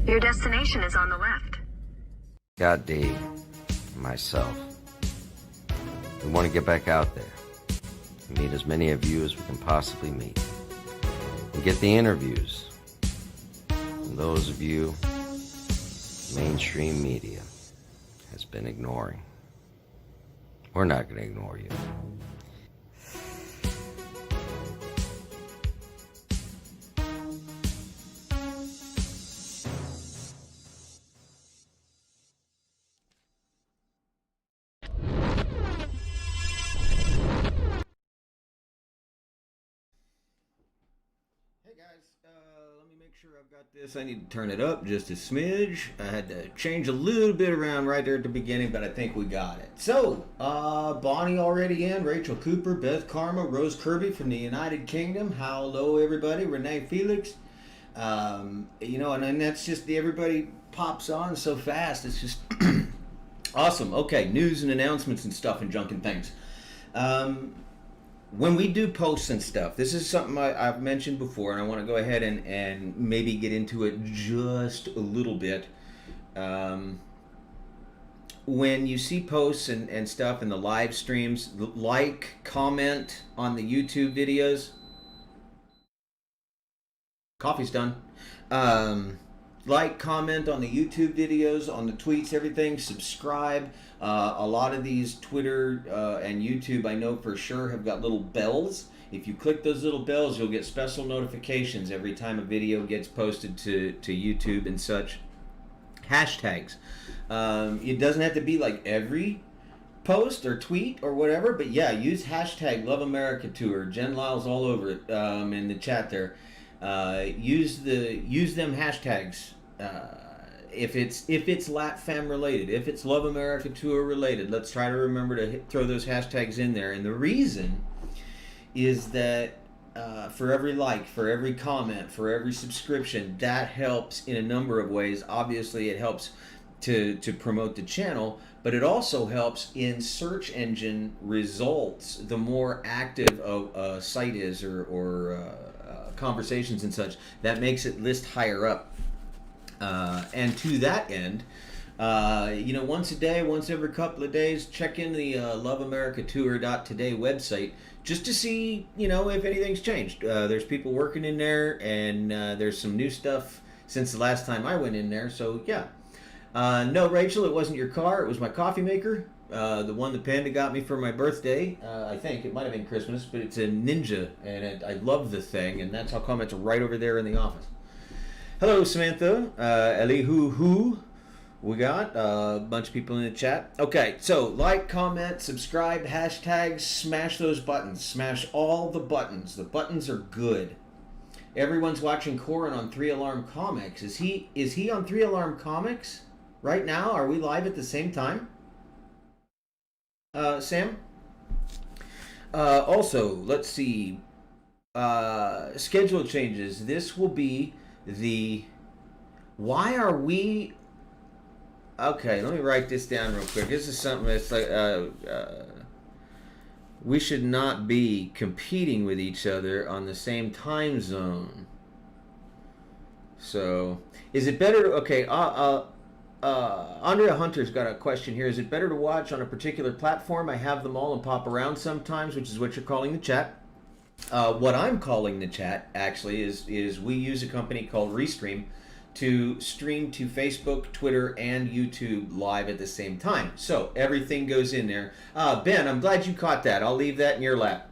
Your destination is on the left. Got Dave and myself. We want to get back out there and meet as many of you as we can possibly meet. And get the interviews from those of you mainstream media has been ignoring. We're not going to ignore you. Let me make sure I've got this. I need to turn it up just a smidge. I had to change a little bit around right there at the beginning, but I think we got it. So, Bonnie already in, Rachel Cooper, Beth Karma, Rose Kirby from the United Kingdom. Hello, everybody. Renee Felix. You know, and that's just, everybody pops on so fast. It's just awesome. Okay, news and announcements and stuff and junk and things. When we do posts and stuff, this is something I've mentioned before, and I want to go ahead and maybe get into it just a little bit. When you see posts and stuff in the live streams, like, comment on the YouTube videos. Coffee's done. Like, comment on the YouTube videos, on the tweets, everything. Subscribe. A lot of these Twitter and YouTube, I know for sure, have got little bells. If you click those little bells, you'll get special notifications every time a video gets posted to YouTube and such. Hashtags. It doesn't have to be like every post or tweet or whatever, but yeah, use hashtag Love America Tour. Jen Lyle's all over it in the chat there. Use them hashtags. If it's LatFam related, if it's Love America Tour related, let's try to remember to throw those hashtags in there. And the reason is that for every like, for every comment, for every subscription, that helps in a number of ways. Obviously, it helps to promote the channel, but it also helps in search engine results. The more active a site is or conversations and such, that makes it list higher up. And to that end, you know, once a day, once every couple of days, check in the loveamericatour.today website just to see, you know, if anything's changed. There's people working in there, and there's some new stuff since the last time I went in there. So yeah. No, Rachel, it wasn't your car. It was my coffee maker. The one the Panda got me for my birthday. I think it might have been Christmas, but it's a Ninja, and I love the thing, and that's how come it's right over there in the office. Hello, Samantha, Elihu. We got a bunch of people in the chat. Okay, so like, comment, subscribe, hashtags, smash those buttons. Smash all the buttons. The buttons are good. Everyone's watching Corin on 3 Alarm Comics. Is he on 3 Alarm Comics right now? Are we live at the same time? Sam? Also, let's see. Schedule changes. This will be why are we, okay, let me write this down real quick. This is something that's like, we should not be competing with each other on the same time zone. So, is it better to, okay, Andrea Hunter's got a question here. Is it better to watch on a particular platform? I have them all and pop around sometimes, which is what you're calling the chat. What I'm calling the chat, actually, is we use a company called Restream to stream to Facebook, Twitter, and YouTube live at the same time. So everything goes in there. Ben, I'm glad you caught that. I'll leave that in your lap.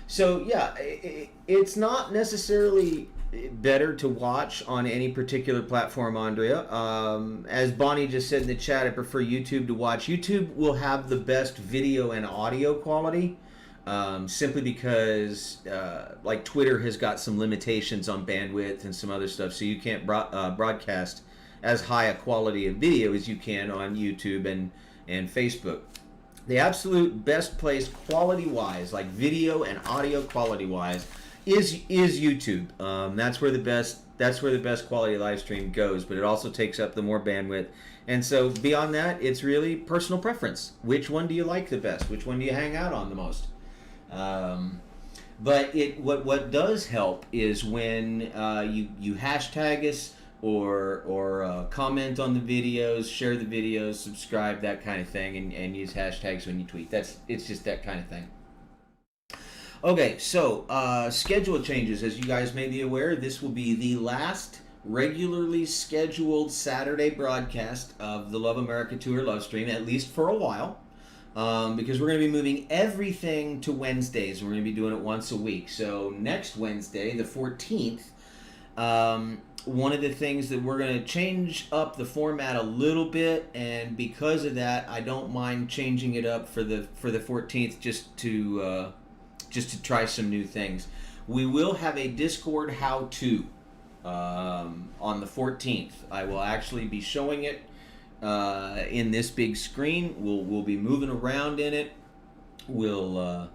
So yeah, it's not necessarily better to watch on any particular platform, Andrea. As Bonnie just said in the chat, I prefer YouTube to watch. YouTube will have the best video and audio quality. Simply because like Twitter has got some limitations on bandwidth and some other stuff, so you can't broadcast as high a quality of video as you can on YouTube and Facebook. The absolute best place quality-wise, like video and audio quality-wise, is YouTube. That's where the best quality live stream goes, but it also takes up the more bandwidth. And so beyond that, it's really personal preference. Which one do you like the best? Which one do you hang out on the most? But what does help is when you hashtag us, or comment on the videos, share the videos, subscribe, that kind of thing, and use hashtags when you tweet. It's just that kind of thing. Okay, so schedule changes. As you guys may be aware, this will be the last regularly scheduled Saturday broadcast of the Love America Tour live stream, at least for a while, because we're going to be moving everything to Wednesdays. We're going to be doing it once a week. So next Wednesday, the 14th, one of the things that we're going to change up the format a little bit, and because of that, I don't mind changing it up for the 14th just to try some new things. We will have a Discord how-to on the 14th. I will actually be showing it in this big screen. We'll be moving around in it. We'll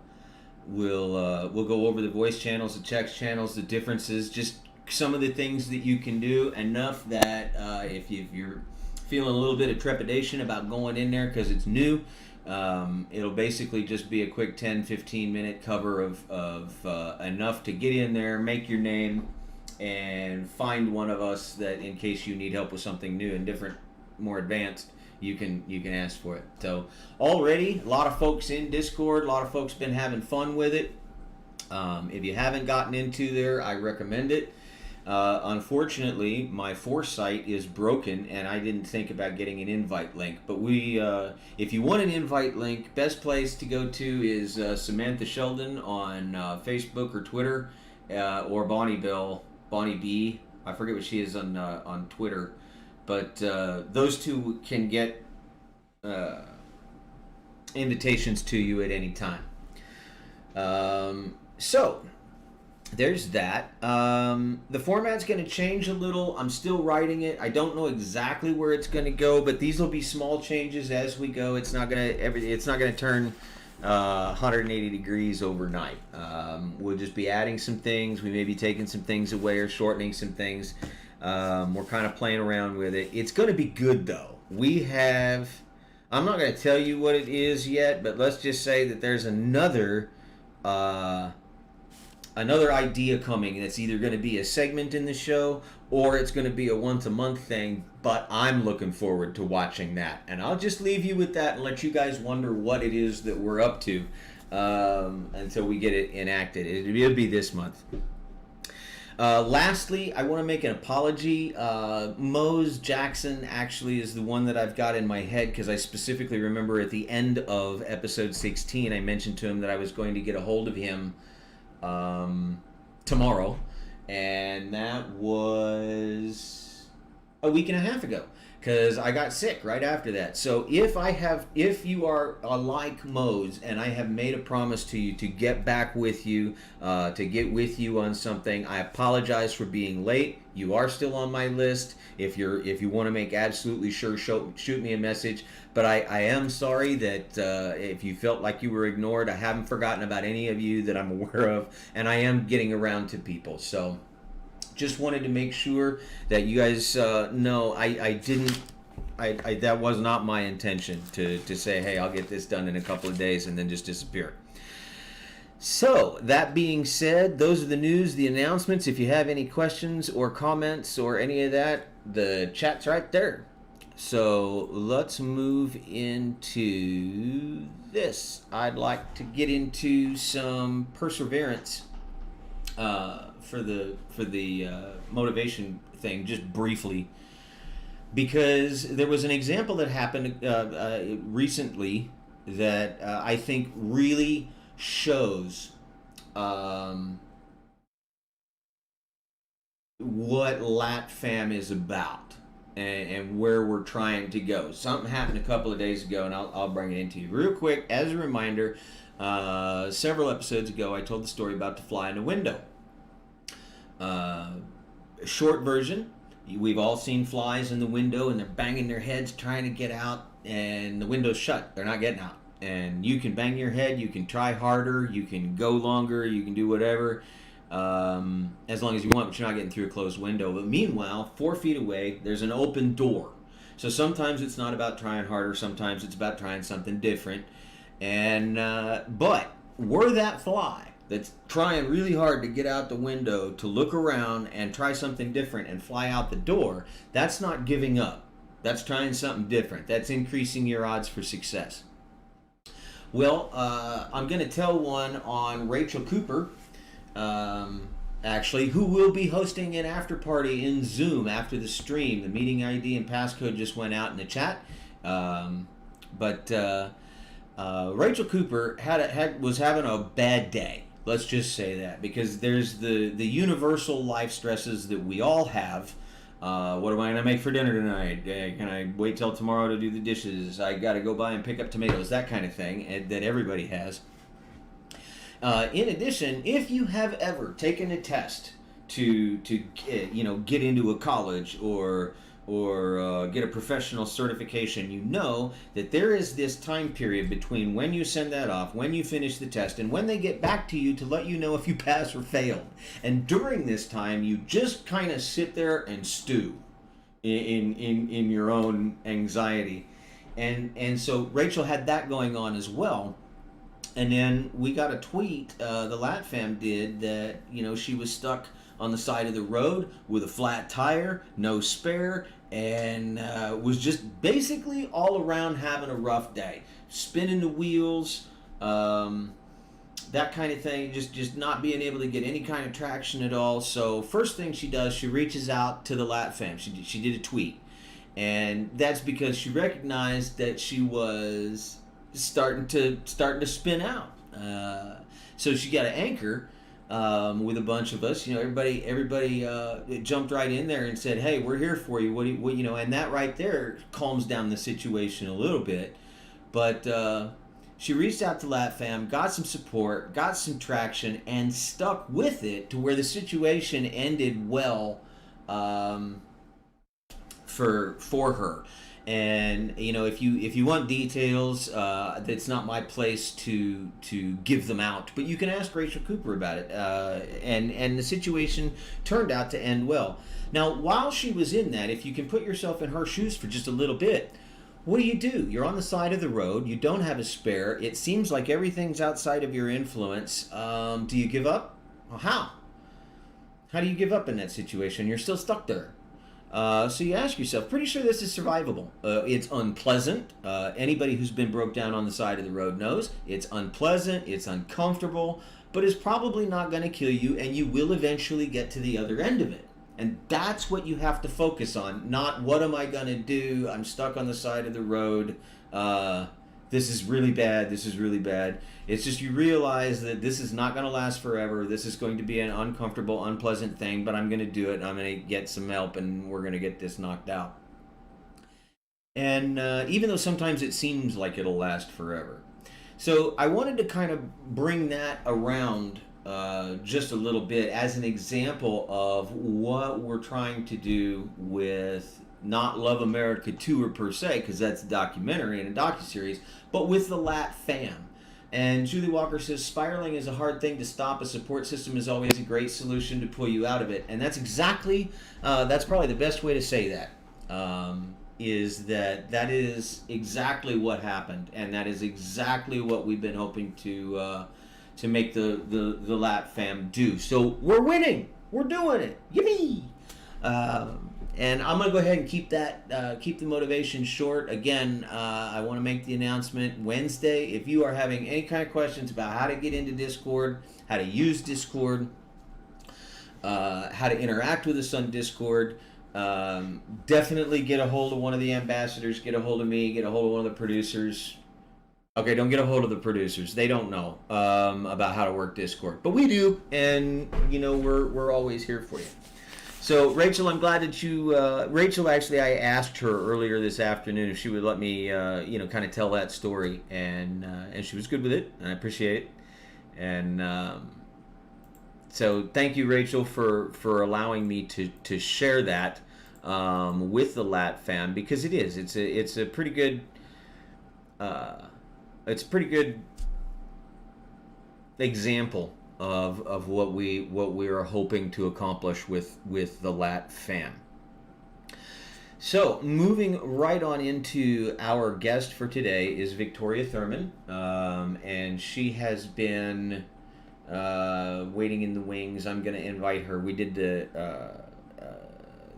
go over the voice channels, the text channels, the differences, just some of the things that you can do, enough that if you're feeling a little bit of trepidation about going in there because it's new, it'll basically just be a quick 10-15 minute cover of enough to get in there, make your name, and find one of us that, in case you need help with something new and different, more advanced, you can ask for it. So already a lot of folks in Discord, a lot of folks been having fun with it. If you haven't gotten into there, I recommend it. Unfortunately, my foresight is broken, and I didn't think about getting an invite link. But if you want an invite link, best place to go to is Samantha Sheldon on Facebook or Twitter, or Bonnie B. I forget what she is on Twitter, but those two can get invitations to you at any time. So there's that. The format's going to change a little. I'm still writing it. I don't know exactly where it's going to go, but these will be small changes as we go. It's not going to turn 180 degrees overnight. We'll just be adding some things. We may be taking some things away or shortening some things. We're kind of playing around with it. It's going to be good, though. I'm not going to tell you what it is yet, but let's just say that there's another idea coming that's either going to be a segment in the show or it's going to be a once-a-month thing, but I'm looking forward to watching that. And I'll just leave you with that and let you guys wonder what it is that we're up to until we get it enacted. It'll be this month. Lastly, I want to make an apology. Mose Jackson actually is the one that I've got in my head because I specifically remember at the end of episode 16 I mentioned to him that I was going to get a hold of him tomorrow, and that was a week and a half ago because I got sick right after that. So if you are like Mose and I have made a promise to you to get back with you, to get with you on something, I apologize for being late. You are still on my list. If you want to make absolutely sure, shoot me a message. But I am sorry that if you felt like you were ignored, I haven't forgotten about any of you that I'm aware of, and I am getting around to people. So just wanted to make sure that you guys know that was not my intention to say, hey, I'll get this done in a couple of days and then just disappear. So, that being said, those are the news, the announcements. If you have any questions or comments or any of that, the chat's right there. So, let's move into this. I'd like to get into some Perseverance for the motivation thing, just briefly. Because there was an example that happened recently that I think really shows what LatFam is about and where we're trying to go. Something happened a couple of days ago, and I'll bring it into you real quick. As a reminder, several episodes ago, I told the story about the fly in the window. Short version, we've all seen flies in the window, and they're banging their heads trying to get out, and the window's shut. They're not getting out. And you can bang your head, you can try harder, you can go longer, you can do whatever, as long as you want, but you're not getting through a closed window. But meanwhile, 4 feet away, there's an open door. So sometimes it's not about trying harder, sometimes it's about trying something different. And but were that fly that's trying really hard to get out the window, to look around and try something different and fly out the door, that's not giving up. That's trying something different. That's increasing your odds for success. Well, I'm going to tell one on Rachel Cooper, actually, who will be hosting an after party in Zoom after the stream. The meeting ID and passcode just went out in the chat. Rachel Cooper was having a bad day. Let's just say that, because there's the universal life stresses that we all have. What am I going to make for dinner tonight? Can I wait till tomorrow to do the dishes? I got to go by and pick up tomatoes, that kind of thing that everybody has. In addition, if you have ever taken a test to get into a college or get a professional certification, you know that there is this time period between when you send that off, when you finish the test, and when they get back to you to let you know if you pass or failed. And during this time, you just kind of sit there and stew in your own anxiety. And so Rachel had that going on as well. And then we got a tweet, the Lat Fam did, that she was stuck on the side of the road with a flat tire, no spare, and was just basically all around having a rough day. Spinning the wheels, that kind of thing, just not being able to get any kind of traction at all. So first thing she does, she reaches out to the Lat Fam. She did a tweet. And that's because she recognized that she was starting to spin out. So she got an anchor with a bunch of us. Everybody jumped right in there and said, "Hey, we're here for you." What and that right there calms down the situation a little bit. But she reached out to Lat Fam, got some support, got some traction, and stuck with it to where the situation ended well for her. And if you want details, it's not my place to give them out, but you can ask Rachel Cooper about it. And the situation turned out to end well. Now, while she was in that, if you can put yourself in her shoes for just a little bit, what do? You're on the side of the road. You don't have a spare. It seems like everything's outside of your influence. Do you give up? Well, how? How do you give up in that situation? You're still stuck there. So you ask yourself, pretty sure this is survivable. It's unpleasant. Anybody who's been broke down on the side of the road knows it's unpleasant, it's uncomfortable, but it's probably not going to kill you, and you will eventually get to the other end of it. And that's what you have to focus on, not what am I going to do? I'm stuck on the side of the road. This is really bad. This is really bad. It's just you realize that this is not going to last forever. This is going to be an uncomfortable, unpleasant thing, but I'm going to do it. And I'm going to get some help, and we're going to get this knocked out. And even though sometimes it seems like it'll last forever. So I wanted to kind of bring that around just a little bit as an example of what we're trying to do with not Love America Tour per se, because that's a documentary and a docuseries, but with the Lat Fam. And Julie Walker says, spiraling is a hard thing to stop. A support system is always a great solution to pull you out of it. And that's exactly, that's probably the best way to say that, is that is exactly what happened. And that is exactly what we've been hoping to make the Lat Fam do. So we're winning. We're doing it. Yippee! And I'm going to go ahead and keep the motivation short. Again, I want to make the announcement Wednesday. If you are having any kind of questions about how to get into Discord, how to use Discord, how to interact with us on Discord, definitely get a hold of one of the ambassadors, get a hold of me, get a hold of one of the producers. Okay, don't get a hold of the producers. They don't know about how to work Discord. But we do, and we're always here for you. So, Rachel, I'm glad that you... Rachel, actually, I asked her earlier this afternoon if she would let me, kind of tell that story. And she was good with it, and I appreciate it. And so, thank you, Rachel, for allowing me to share that with the Lat Fam, because it is. It's a pretty good... it's a pretty good example of what we are hoping to accomplish with the Lat Fam. So, moving right on into our guest for today is Victoria Thurman, and she has been waiting in the wings. I'm going to invite her. We did the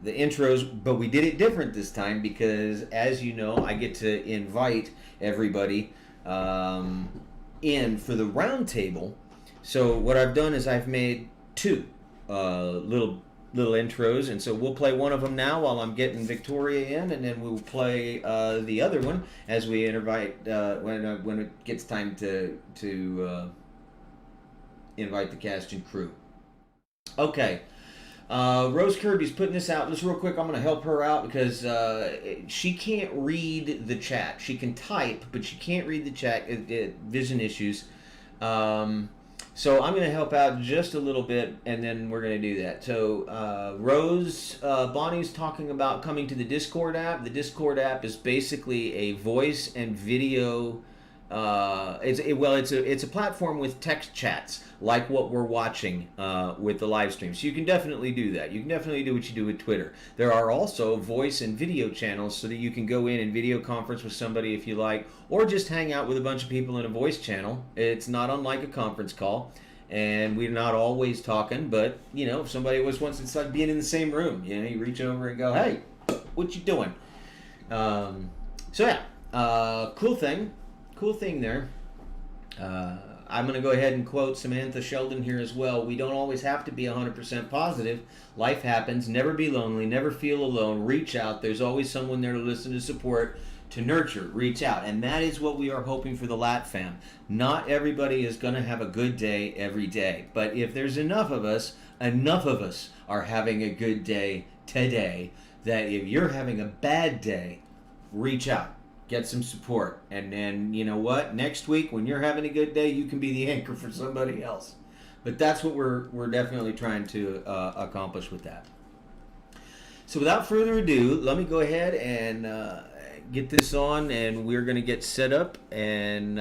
intros, but we did it different this time because, as you know, I get to invite everybody in for the round table. So what I've done is I've made two little intros, and so we'll play one of them now while I'm getting Victoria in, and then we'll play the other one as we invite when it gets time to invite the cast and crew. Okay. Rose Kirby's putting this out just real quick. I'm going to help her out because she can't read the chat. She can type, but she can't read the chat. Vision issues. So I'm going to help out just a little bit, and then we're going to do that. So Rose, Bonnie's talking about coming to the Discord app. The Discord app is basically a voice and video. It's a platform with text chats like what we're watching with the live stream. So you can definitely do that. You can definitely do what you do with Twitter. There are also voice and video channels so that you can go in and video conference with somebody if you like, or just hang out with a bunch of people in a voice channel. It's not unlike a conference call. And we're not always talking, but if somebody wants, it's like being in the same room. You reach over and go, "Hey, what you doing?" So yeah, cool thing there. I'm going to go ahead and quote Samantha Sheldon here as well. We don't always have to be 100% positive. Life happens. Never be lonely. Never feel alone. Reach out. There's always someone there to listen, to support, to nurture. Reach out. And that is what we are hoping for the Lat Fam. Not everybody is going to have a good day every day. But if there's enough of us are having a good day today, that if you're having a bad day, reach out. Get some support, and then you know what? Next week, when you're having a good day, you can be the anchor for somebody else. But that's what we're definitely trying to accomplish with that. So without further ado, let me go ahead and get this on, and we're going to get set up. And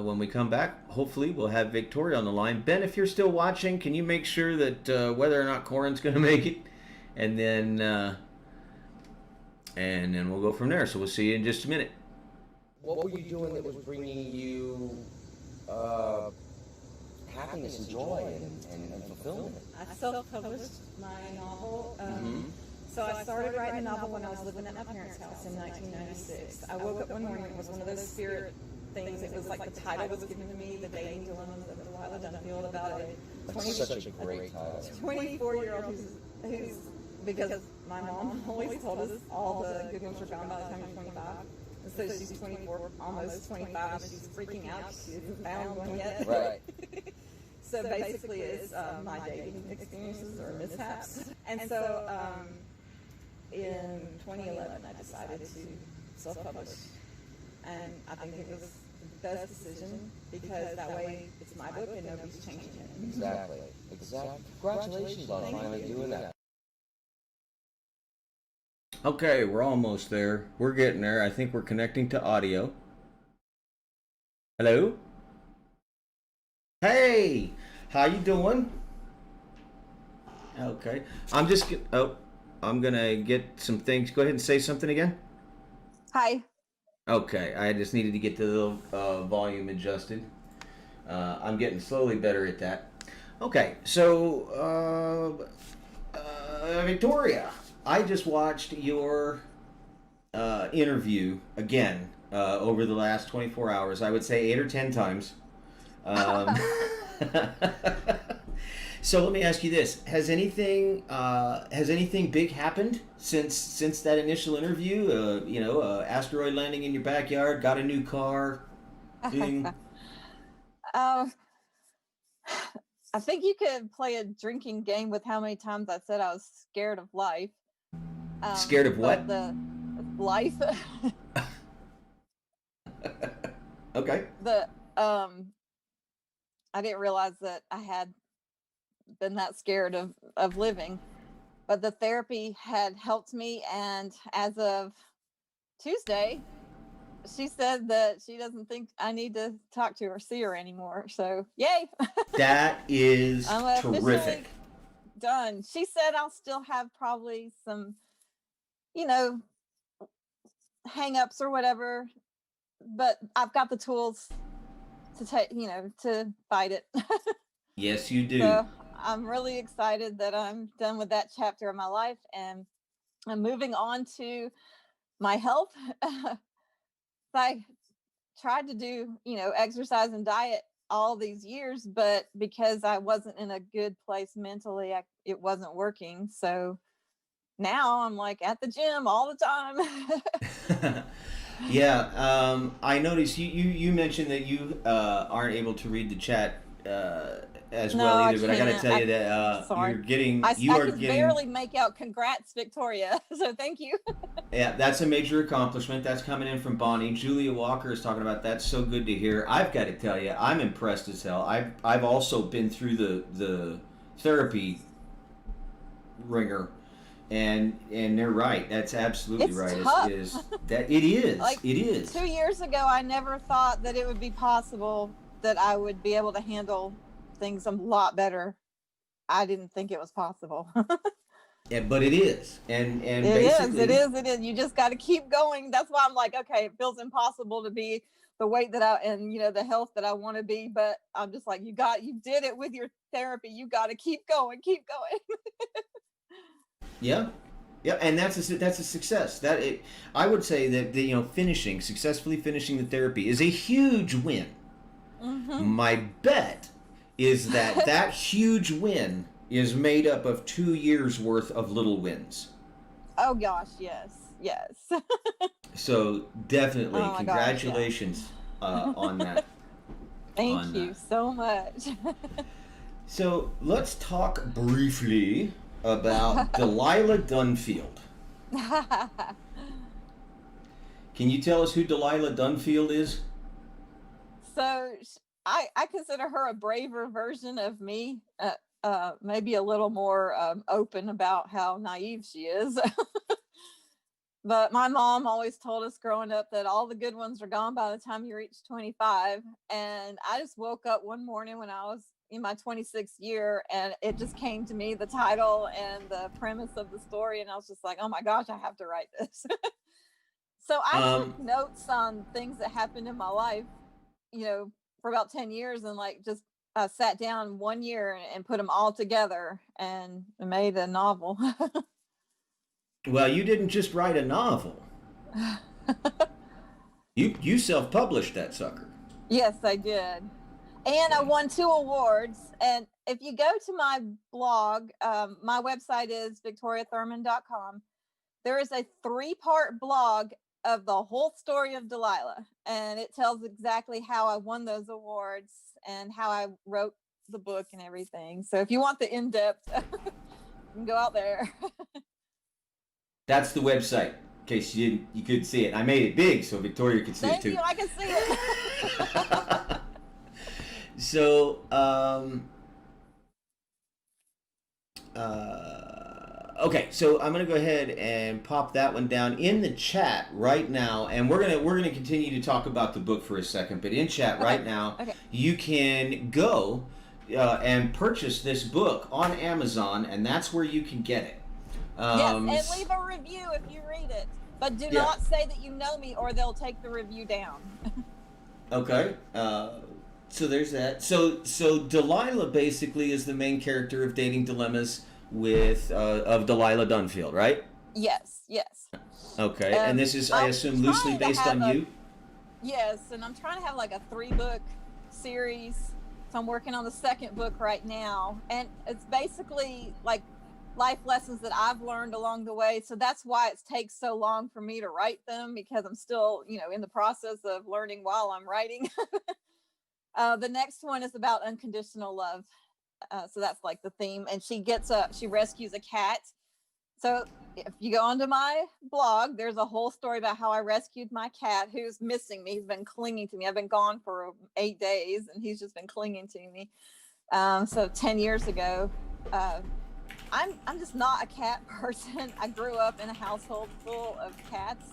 when we come back, hopefully we'll have Victoria on the line. Ben, if you're still watching, can you make sure that whether or not Corin's going to make it, and then we'll go from there. So we'll see you in just a minute. What were you doing that was bringing you happiness and joy and fulfillment? I self-published my novel. So I started writing the novel when I was living at my parents' house in 1996. I woke up one morning, it was one of those spirit things. It was like the title was given to me, The Dating Dilemmas of Delilah Dunfield, about Such a great title. 24-year-old who's, because my mom always told us all the good ones were gone by the time you're 25. And so she's 24, almost 25, and she's freaking out. She hasn't found one yet. Right. So basically it's my dating experiences or mishaps. And so in 2011 I decided to self-publish. And I think it was the best decision because that way it's my book and nobody's changing it. Exactly. Congratulations on finally doing that. Okay, we're almost there. We're getting there. I think we're connecting to audio. Hello? Hey! How you doing? Okay. I'm gonna get some things. Go ahead and say something again. Hi. Okay, I just needed to get the little volume adjusted. I'm getting slowly better at that. Okay, so Victoria, I just watched your interview again over the last 24 hours. I would say 8 or 10 times. So let me ask you this: Has anything big happened since that initial interview? Asteroid landing in your backyard, got a new car. I think you could play a drinking game with how many times I said I was scared of life. Scared of what? The life. Okay. I didn't realize that I had been that scared of living, but the therapy had helped me, and as of Tuesday, she said that she doesn't think I need to talk to her, see her anymore. So yay. That is I'm terrific. Done. She said I'll still have probably some, hang-ups or whatever, but I've got the tools to take, to fight it. Yes, you do. So I'm really excited that I'm done with that chapter of my life, and I'm moving on to my health. I tried to do, exercise and diet all these years, but because I wasn't in a good place mentally, it wasn't working. So now I'm like at the gym all the time. Yeah, I noticed you mentioned that you aren't able to read the chat as No, well I either, but I got to can't. tell you that Sorry. you I are can getting. barely make out congrats, Victoria. So thank you. Yeah, that's a major accomplishment. That's coming in from Bonnie. Julia Walker is talking about that's so good to hear. I've got to tell you, I'm impressed as hell. I've also been through the therapy ringer, and they're right. That's absolutely It's right. tough. Is that it is Like it is. 2 years ago, I never thought that it would be possible that I would be able to handle things a lot better. I didn't think it was possible. Yeah, but it is, and It is. It basically, is. It is. You just got to keep going. That's why I'm like, okay, it feels impossible to be the weight that and the health that I want to be. But I'm just like, you did it with your therapy. You got to keep going, keep going. yeah, yeah, and that's a success. I would say that successfully finishing the therapy is a huge win. Mm-hmm. My bet is that that huge win is made up of 2 years worth of little wins. Oh gosh, yes, yes. So definitely, Oh my gosh, yeah. congratulations on that. Thank On you that. so much. So let's talk briefly about Delilah Dunfield. Can you tell us who Delilah Dunfield is? So I consider her a braver version of me. Maybe a little more open about how naive she is. But my mom always told us growing up that all the good ones are gone by the time you reach 25. And I just woke up one morning when I was in my 26th year, and it just came to me, the title and the premise of the story. And I was just like, oh my gosh, I have to write this. So I Um, took notes on things that happened in my life, for about 10 years, and like just sat down 1 year and put them all together and made a novel. well, you didn't just write a novel. You self-published that sucker. Yes, I did. And I won 2 awards. And if you go to my blog, my website is victoriathurman.com. There is a 3-part blog of the whole story of Delilah. And it tells exactly how I won those awards and how I wrote the book and everything. So if you want the in-depth, you can go out there. That's the website. In case you couldn't see it, I made it big so Victoria could see Thank it too. you. I can see it. So, okay, so I'm gonna go ahead and pop that one down in the chat right now, and we're gonna continue to talk about the book for a second. But in chat right now, Okay. you can go and purchase this book on Amazon, and that's where you can get it. Yes, and leave a review if you read it. But do not say that you know me, or they'll take the review down. Okay. So there's that. So Delilah basically is the main character of Dating Dilemmas of Delilah Dunfield, right? Yes, yes. Okay. And this is, I assume, loosely based on you? Yes, and I'm trying to have like a 3-book series. So I'm working on the 2nd book right now. And it's basically like life lessons that I've learned along the way. So that's why it takes so long for me to write them, because I'm still, in the process of learning while I'm writing. The next one is about unconditional love. So that's like the theme. And she rescues a cat. So if you go onto my blog, there's a whole story about how I rescued my cat who's missing me. He's been clinging to me. I've been gone for 8 days and he's just been clinging to me. So 10 years ago, I'm just not a cat person. I grew up in a household full of cats,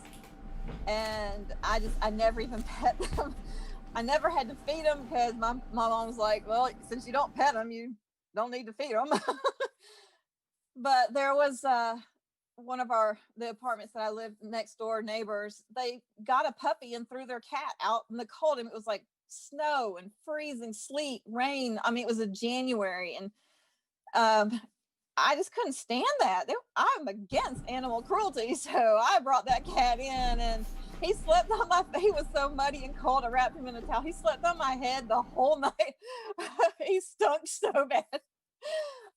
and I never even pet them. I never had to feed them because my mom was like, well, since you don't pet them, you don't need to feed them. But there was one of the apartments that I lived next door, neighbors, they got a puppy and threw their cat out in the cold, and it was like snow and freezing, sleet, rain. I mean, it was a January, and I just couldn't stand that. I'm against animal cruelty, so I brought that cat in, and he slept on my face. He was so muddy and cold. I wrapped him in a towel. He slept on my head the whole night. He stunk so bad.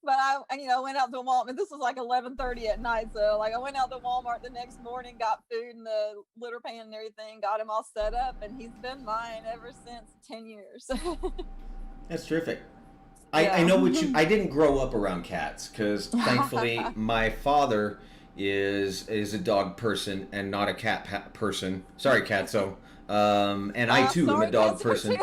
But I went out to Walmart. And this was like 11:30 at night, so like I went out to Walmart the next morning, got food in the litter pan and everything, got him all set up, and he's been mine ever since. 10 years. That's terrific. I know what I didn't grow up around cats because thankfully my father is a dog person and not a cat person. Sorry, Catso. And I too am a dog person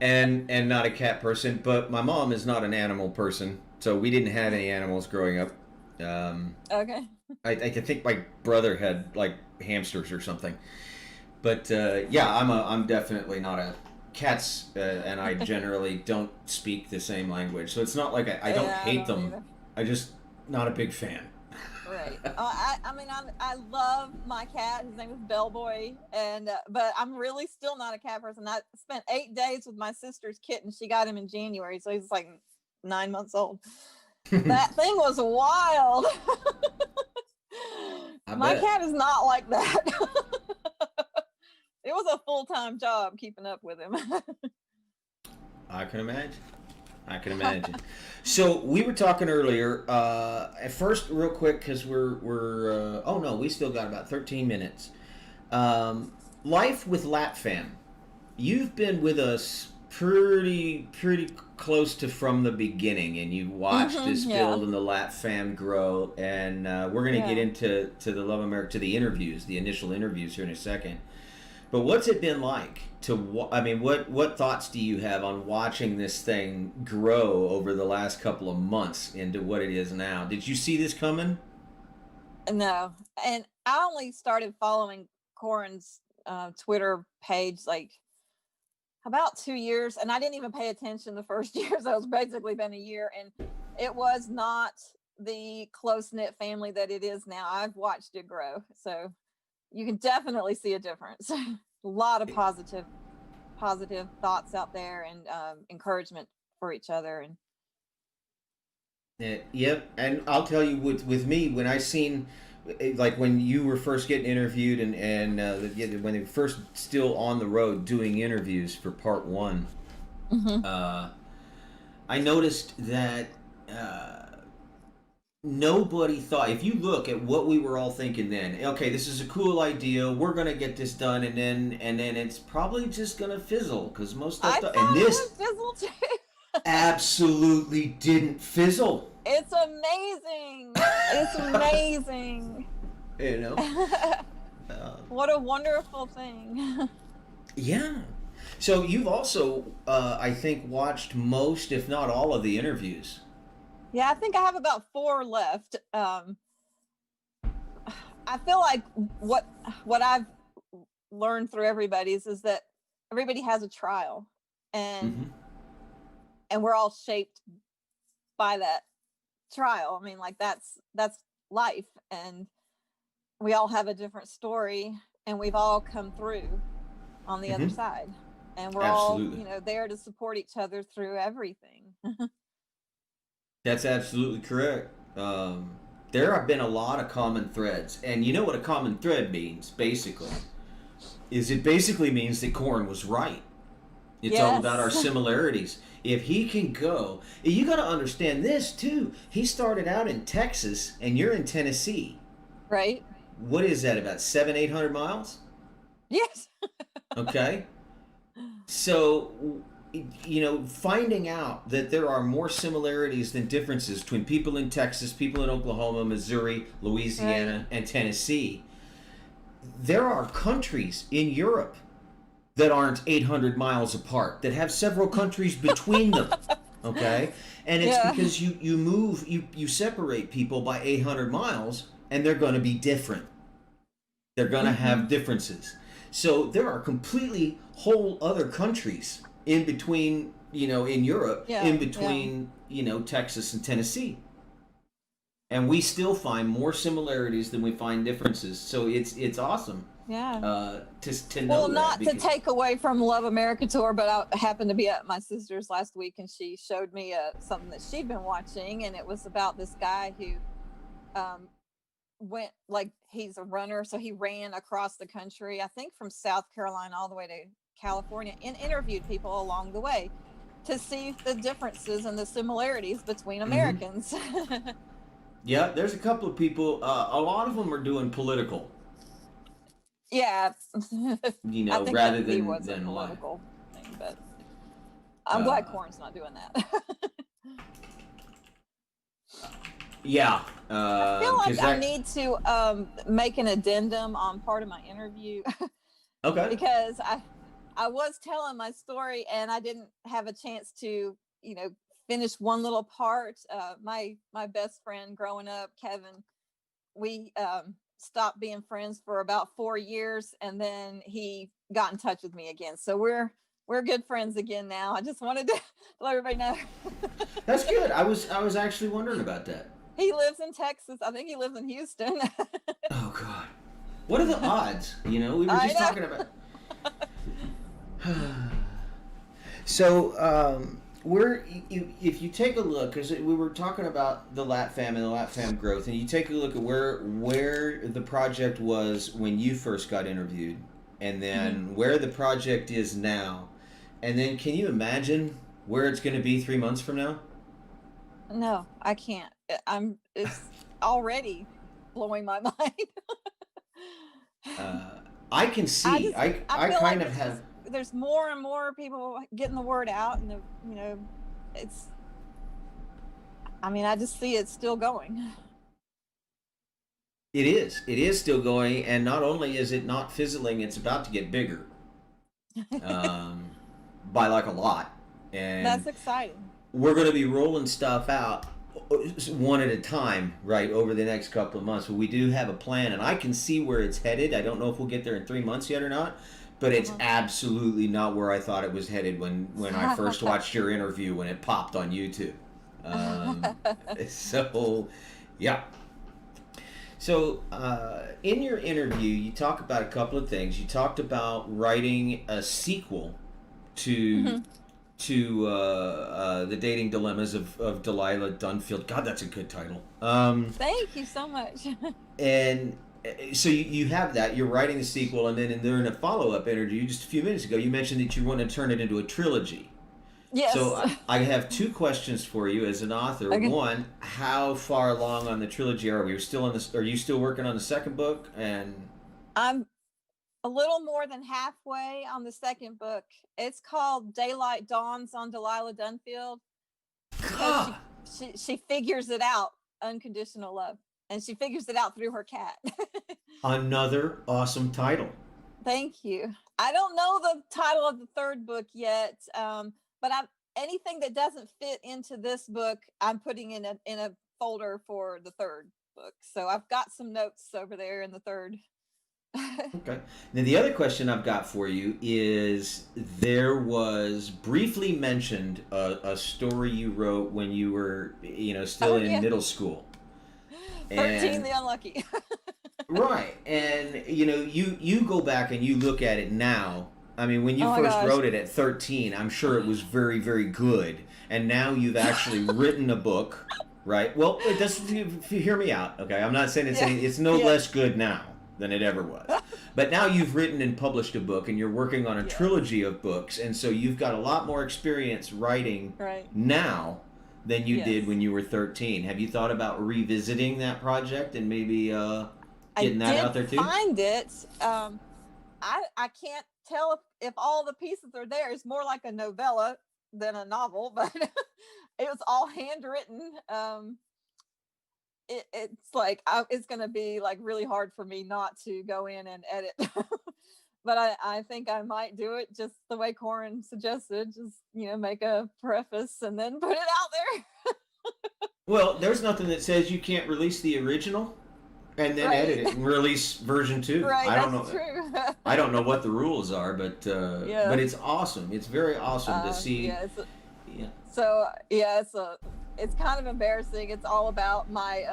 and not a cat person. But my mom is not an animal person, so we didn't have any animals growing up. Okay. I think my brother had like hamsters or something. But yeah, I'm definitely not a cats, and I generally don't speak the same language, so it's not like I don't hate them. Either. I just not a big fan. Right. I love my cat. His name is Bellboy, and but I'm really still not a cat person. I spent 8 days with my sister's kitten. She got him in January, so he's like 9 months old. That thing was wild. My cat is not like that. It was a full-time job keeping up with him. I can imagine. So we were talking earlier. At first, real quick, because we're oh no, we still got about 13 minutes. Life with LatFam. You've been with us pretty close to from the beginning, and you watched this build and the LatFam grow. And we're gonna get into the Love America, to the interviews, the initial interviews here in a second. But what's it been like to? What thoughts do you have on watching this thing grow over the last couple of months into what it is now? Did you see this coming? No, and I only started following Corin's Twitter page like about 2 years, and I didn't even pay attention the first year. So it's basically been a year, and it was not the close-knit family that it is now. I've watched it grow, so you can definitely see a difference. A lot of positive thoughts out there, and encouragement for each other. And yep. And I'll tell you, with me, when I seen, like when you were first getting interviewed and when they were first still on the road doing interviews for part 1, I noticed that nobody thought, if you look at what we were all thinking then, okay, this is a cool idea, we're gonna get this done, and then it's probably just gonna fizzle, because most stuff and this fizzle too. Absolutely didn't fizzle. It's amazing. It's amazing. You know, what a wonderful thing. Yeah. So you've also I think watched most, if not all, of the interviews. Yeah, I think I have about 4 left. I feel like what I've learned through everybody's is that everybody has a trial, and we're all shaped by that trial. I mean, like that's life, and we all have a different story, and we've all come through on the other side, and we're all there to support each other through everything. That's absolutely correct. There have been a lot of common threads. And you know what a common thread means, basically? It basically means that Corin was right. It's all about our similarities. If he can go... You got to understand this, too. He started out in Texas, and you're in Tennessee. Right. What is that, about 700-800 miles? Yes. Okay. So... finding out that there are more similarities than differences between people in Texas, people in Oklahoma, Missouri, Louisiana, and Tennessee. There are countries in Europe that aren't 800 miles apart, that have several countries between them. Okay? And it's because you separate people by 800 miles, and they're going to be different. They're going to have differences. So there are completely whole other countries in between, in Europe, in between, Texas and Tennessee. and we still find more similarities than we find differences. So it's awesome. Yeah. To know Well, that, not to because- take away from Love America Tour, but I happened to be at my sister's last week, and she showed me something that she'd been watching, and it was about this guy who went, like, he's a runner, so he ran across the country, I think from South Carolina all the way to California, and interviewed people along the way to see the differences and the similarities between Americans. Yeah, there's a couple of people. A lot of them are doing political. Yeah. You I know, think rather he than was a than life. political thing, but I'm glad Corin's not doing that. Yeah. I feel like 'cause I that- need to make an addendum on part of my interview Okay. because I was telling my story and I didn't have a chance to, you know, finish one little part. My best friend growing up, Kevin, we stopped being friends for about 4 years, and then he got in touch with me again. So we're good friends again now. I just wanted to let everybody know. That's good. I was actually wondering about that. He lives in Texas. I think he lives in Houston. Oh God, what are the odds? You know, we were I just know. talking about. So, if you take a look, because we were talking about the Lat Fam and the Lat Fam growth, and you take a look at where the project was when you first got interviewed, and then where the project is now, and then can you imagine where it's going to be 3 months from now? No, I can't. It's already blowing my mind. I can see. I feel kind like of have. there's more and more people getting the word out, and you know, it's. I mean, I just see it still going. It is. It is still going, and not only is it not fizzling, it's about to get bigger, by like a lot. And That's exciting. we're going to be rolling stuff out one at a time, right, over the next couple of months. But we do have a plan, and I can see where it's headed. I don't know if we'll get there in 3 months yet or not, but it's absolutely not where I thought it was headed when I first watched your interview when it popped on YouTube. So, yeah. So, in your interview, you talk about a couple of things. You talked about writing a sequel to the dating dilemmas of Delilah Dunfield. God, that's a good title. Thank you so much. And so you have that. You're writing the sequel, and then in a follow-up interview just a few minutes ago, you mentioned that you want to turn it into a trilogy. Yes. So I have two questions for you as an author. Okay. One, how far along on the trilogy are we? Are you still working on the second book? And I'm a little more than halfway on the second book. It's called Daylight Dawns on Delilah Dunfield. Because she figures it out, unconditional love. And she figures it out through her cat. another awesome title. Thank you. I don't know the title of the third book yet, but anything that doesn't fit into this book, I'm putting in a folder for the third book. So I've got some notes over there in the third. Okay. Now the other question I've got for you is, there was briefly mentioned a story you wrote when you were, still in middle school. 13 the Unlucky. Right. And you go back and you look at it now. I mean, when you first wrote it at 13, I'm sure it was very, very good. And now you've actually written a book, right? Well, it doesn't. Hear me out, okay? I'm not saying it's no less good now than it ever was. But now you've written and published a book, and you're working on a trilogy of books, and so you've got a lot more experience writing now than you did when you were 13. Have you thought about revisiting that project and maybe getting that out there too? I did find it. I can't tell if all the pieces are there. It's more like a novella than a novel, but it was all handwritten. It's like it's going to be like really hard for me not to go in and edit. But I think I might do it just the way Corin suggested. Just, make a preface and then put it out there. Well, there's nothing that says you can't release the original and then edit it and release version 2. Right, I don't know. that's true. I don't know what the rules are, but but it's awesome. It's very awesome to see. So it's it's kind of embarrassing. It's all about my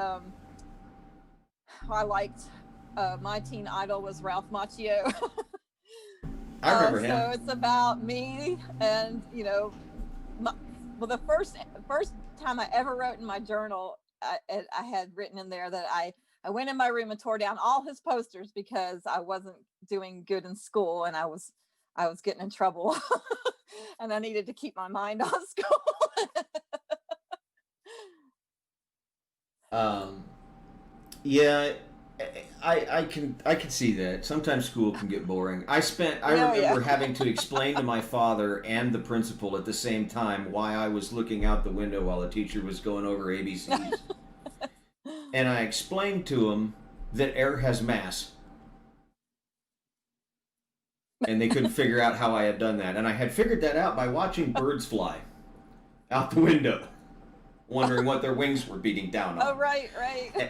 I liked my teen idol was Ralph Macchio. I remember him. So it's about me, and well, the first time I ever wrote in my journal, I had written in there that I went in my room and tore down all his posters because I wasn't doing good in school and I was getting in trouble, and I needed to keep my mind on school. Yeah, I can see that. Sometimes school can get boring. I remember having to explain to my father and the principal at the same time why I was looking out the window while the teacher was going over ABCs. And I explained to him that air has mass. And they couldn't figure out how I had done that. And I had figured that out by watching birds fly out the window, wondering what their wings were beating down on. Oh, right.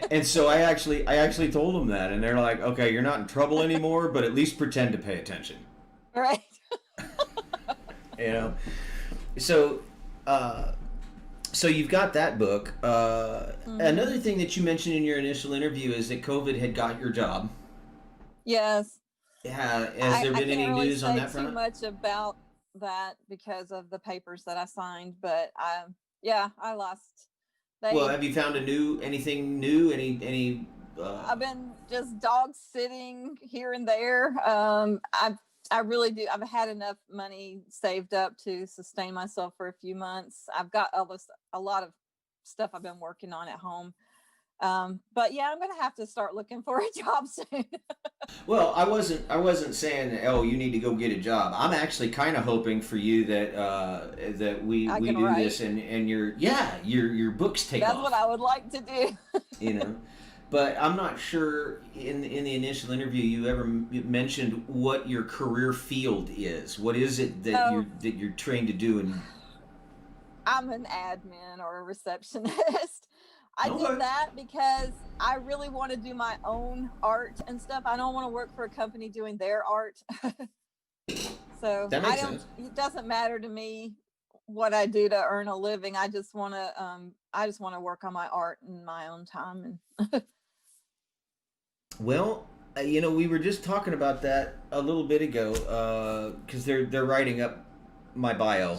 And so I actually told them that, and they're like, okay, you're not in trouble anymore, but at least pretend to pay attention. Right. So you've got that book. Another thing that you mentioned in your initial interview is that COVID had got your job. Yes. Has there been any news on that front? I can't really say too much about that because of the papers that I signed, but I lost. Well, have you found anything new? Any? I've been just dog sitting here and there. I really do. I've had enough money saved up to sustain myself for a few months. I've got a lot of stuff I've been working on at home. But yeah, I'm going to have to start looking for a job soon. Well, I wasn't saying, oh, you need to go get a job. I'm actually kind of hoping for you that we do write. this and your books take off. That's what I would like to do. But I'm not sure in the initial interview you ever mentioned what your career field is. What is it that you're trained to do? And I'm an admin or a receptionist. I did that because I really want to do my own art and stuff. I don't want to work for a company doing their art. So that makes sense. It doesn't matter to me what I do to earn a living. I just want to work on my art in my own time. And well, we were just talking about that a little bit ago because they're writing up my bio,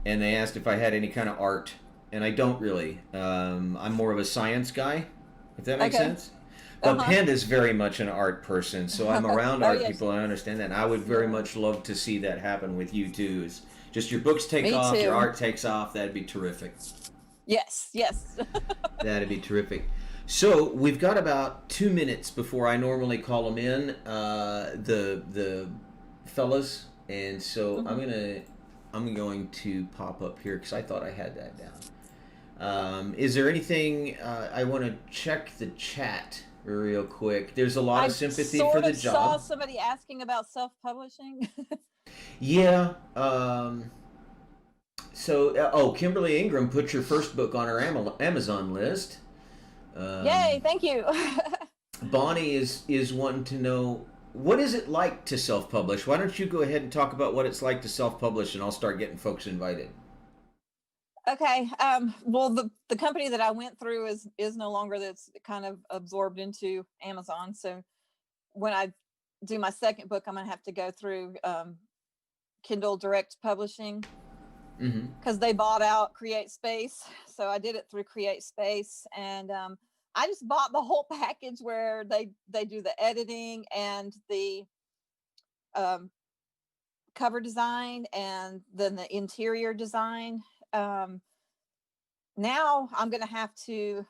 and they asked if I had any kind of art. And I don't really. I'm more of a science guy, if that makes sense. But Penn is very much an art person, so I'm around art people, and I understand that. And I would very much love to see that happen with you, too. It's just your books take off, your art takes off. That'd be terrific. Yes. That'd be terrific. So we've got about 2 minutes before I normally call them in, the fellas. And so I'm going to pop up here because I thought I had that down. Is there anything I want to check the chat real quick? There's a lot of sympathy for the job. I saw somebody asking about self-publishing. Yeah. So Kimberly Ingram put your first book on her Amazon list. Yay! Thank you. Bonnie is wanting to know, what is it like to self-publish? Why don't you go ahead and talk about what it's like to self-publish, and I'll start getting folks invited. Okay. Well, the company that I went through is no longer. That's kind of absorbed into Amazon. So when I do my second book, I'm going to have to go through Kindle Direct Publishing because they bought out Create Space. So I did it through Create Space, and I just bought the whole package where they do the editing and the cover design and then the interior design. Now I'm going to have to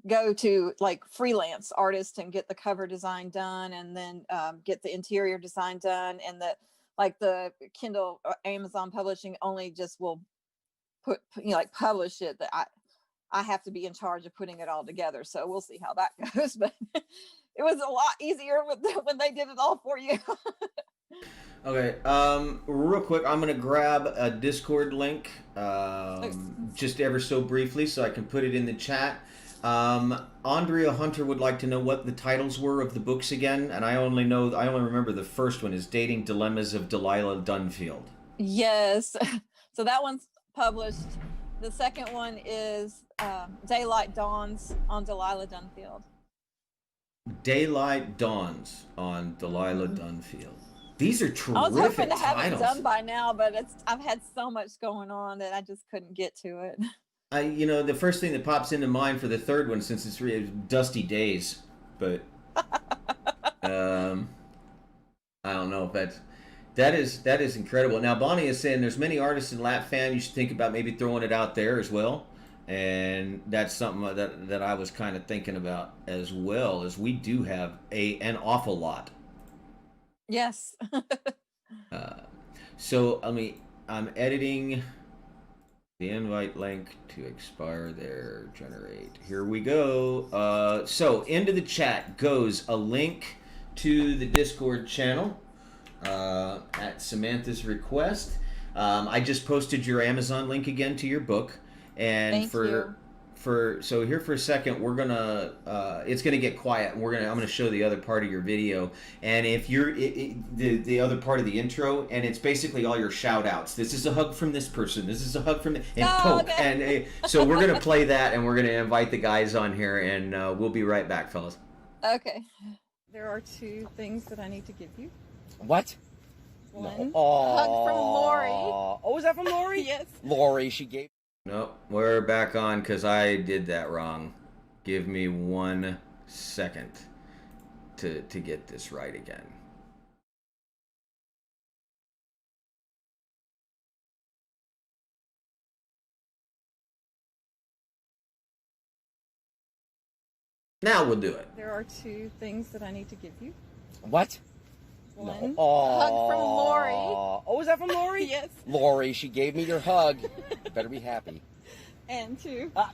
go to like freelance artists and get the cover design done, and then get the interior design done, and the Kindle or Amazon publishing only just will publish it. That I have to be in charge of putting it all together. So we'll see how that goes. But it was a lot easier when they did it all for you. Okay, real quick, I'm going to grab a Discord link just ever so briefly so I can put it in the chat. Andrea Hunter would like to know what the titles were of the books again, and I only remember the first one is Dating Dilemmas of Delilah Dunfield. Yes. So that one's published. The second one is Daylight Dawns on Delilah Dunfield. Daylight Dawns on Delilah Dunfield. These are terrific I was hoping to have titles. it done by now, but I've had so much going on that I just couldn't get to it. The first thing that pops into mind for the third one, since it's really Dusty Days, but I don't know if that is incredible. Now Bonnie is saying there's many artists in Lap Fan. You should think about maybe throwing it out there as well, and that's something that I was kind of thinking about as well. As we do have an awful lot. Yes. So I'm editing the invite link to expire there. Generate. Here we go. So into the chat goes a link to the Discord channel at Samantha's request. I just posted your Amazon link again to your book, and Thank you. So here for a second, we're gonna it's gonna get quiet, and I'm gonna show the other part of your video, and if you're the other part of the intro, and it's basically all your shout outs. This is a hug from this person. This is a hug from and poke, okay. and so we're gonna play that, and we're gonna invite the guys on here, and we'll be right back, fellas. Okay. There are 2 things that I need to give you. What? One, Oh. hug from Lori. Oh, was that from Lori? Yes. Lori, she gave. Nope, we're back on because I did that wrong. Give me 1 second to get this right again. Now we'll do it. There are 2 things that I need to give you. What? One, Oh. hug from Lori. Oh, was that from Lori? Yes. Lori, she gave me your hug. You better be happy. And 2, Ah.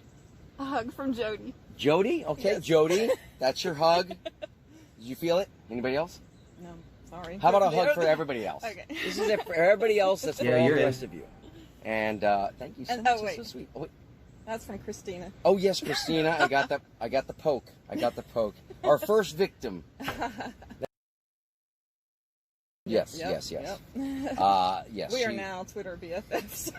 a hug from Jody. Jody? Okay, Yes. Jody. That's your hug. Did you feel it? Anybody else? No, sorry. How about a hug for everybody else? Okay. This is it for everybody else. That's for Yeah, all you're the in. rest of you. And thank you so And- much. oh, That's so wait. sweet. Oh, wait. That's from Christina. Oh yes, Christina. I got the poke. I got the poke. Our first victim. Yes, Yep, yes. yep. Yes. We are now Twitter BFFs.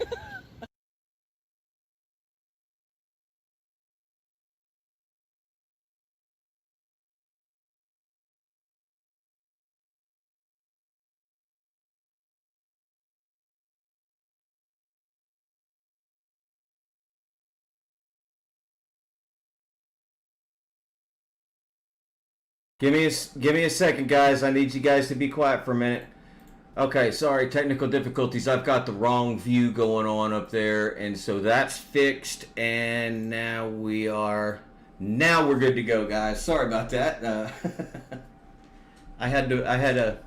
Give me a second, guys. I need you guys to be quiet for a minute. Okay, sorry, technical difficulties. I've got the wrong view going on up there, and so that's fixed. And now we're good to go, guys. Sorry about that. I had a.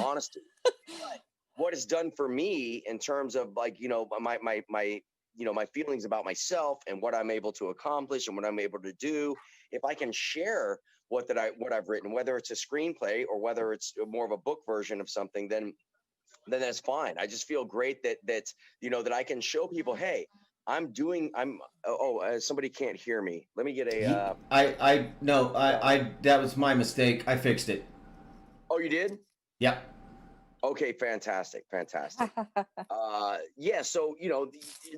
Honesty. What it's done for me in terms of my feelings about myself and what I'm able to accomplish and what I'm able to do if I can share what I've written, whether it's a screenplay or whether it's more of a book version of something, then that's fine. I just feel great that that I can show people, hey, somebody can't hear me. Let me get a. That was my mistake. I fixed it. Oh, you did? Yeah. Okay, fantastic. Yeah. So,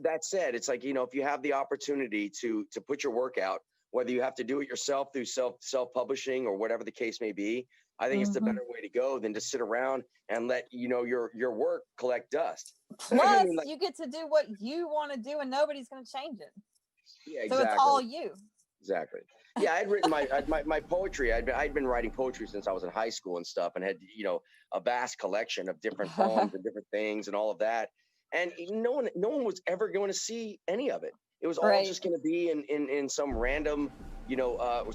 that said, it's like, if you have the opportunity to put your work out, whether you have to do it yourself through self-publishing or whatever the case may be, I think it's the better way to go than to sit around and let, your work collect dust. Plus, you get to do what you want to do and nobody's going to change it. Yeah, exactly. So it's all you. Exactly. Yeah, I'd written my poetry. I'd been writing poetry since I was in high school and stuff, and had a vast collection of different poems and different things and all of that. And no one was ever going to see any of it. It was all just going to be in some random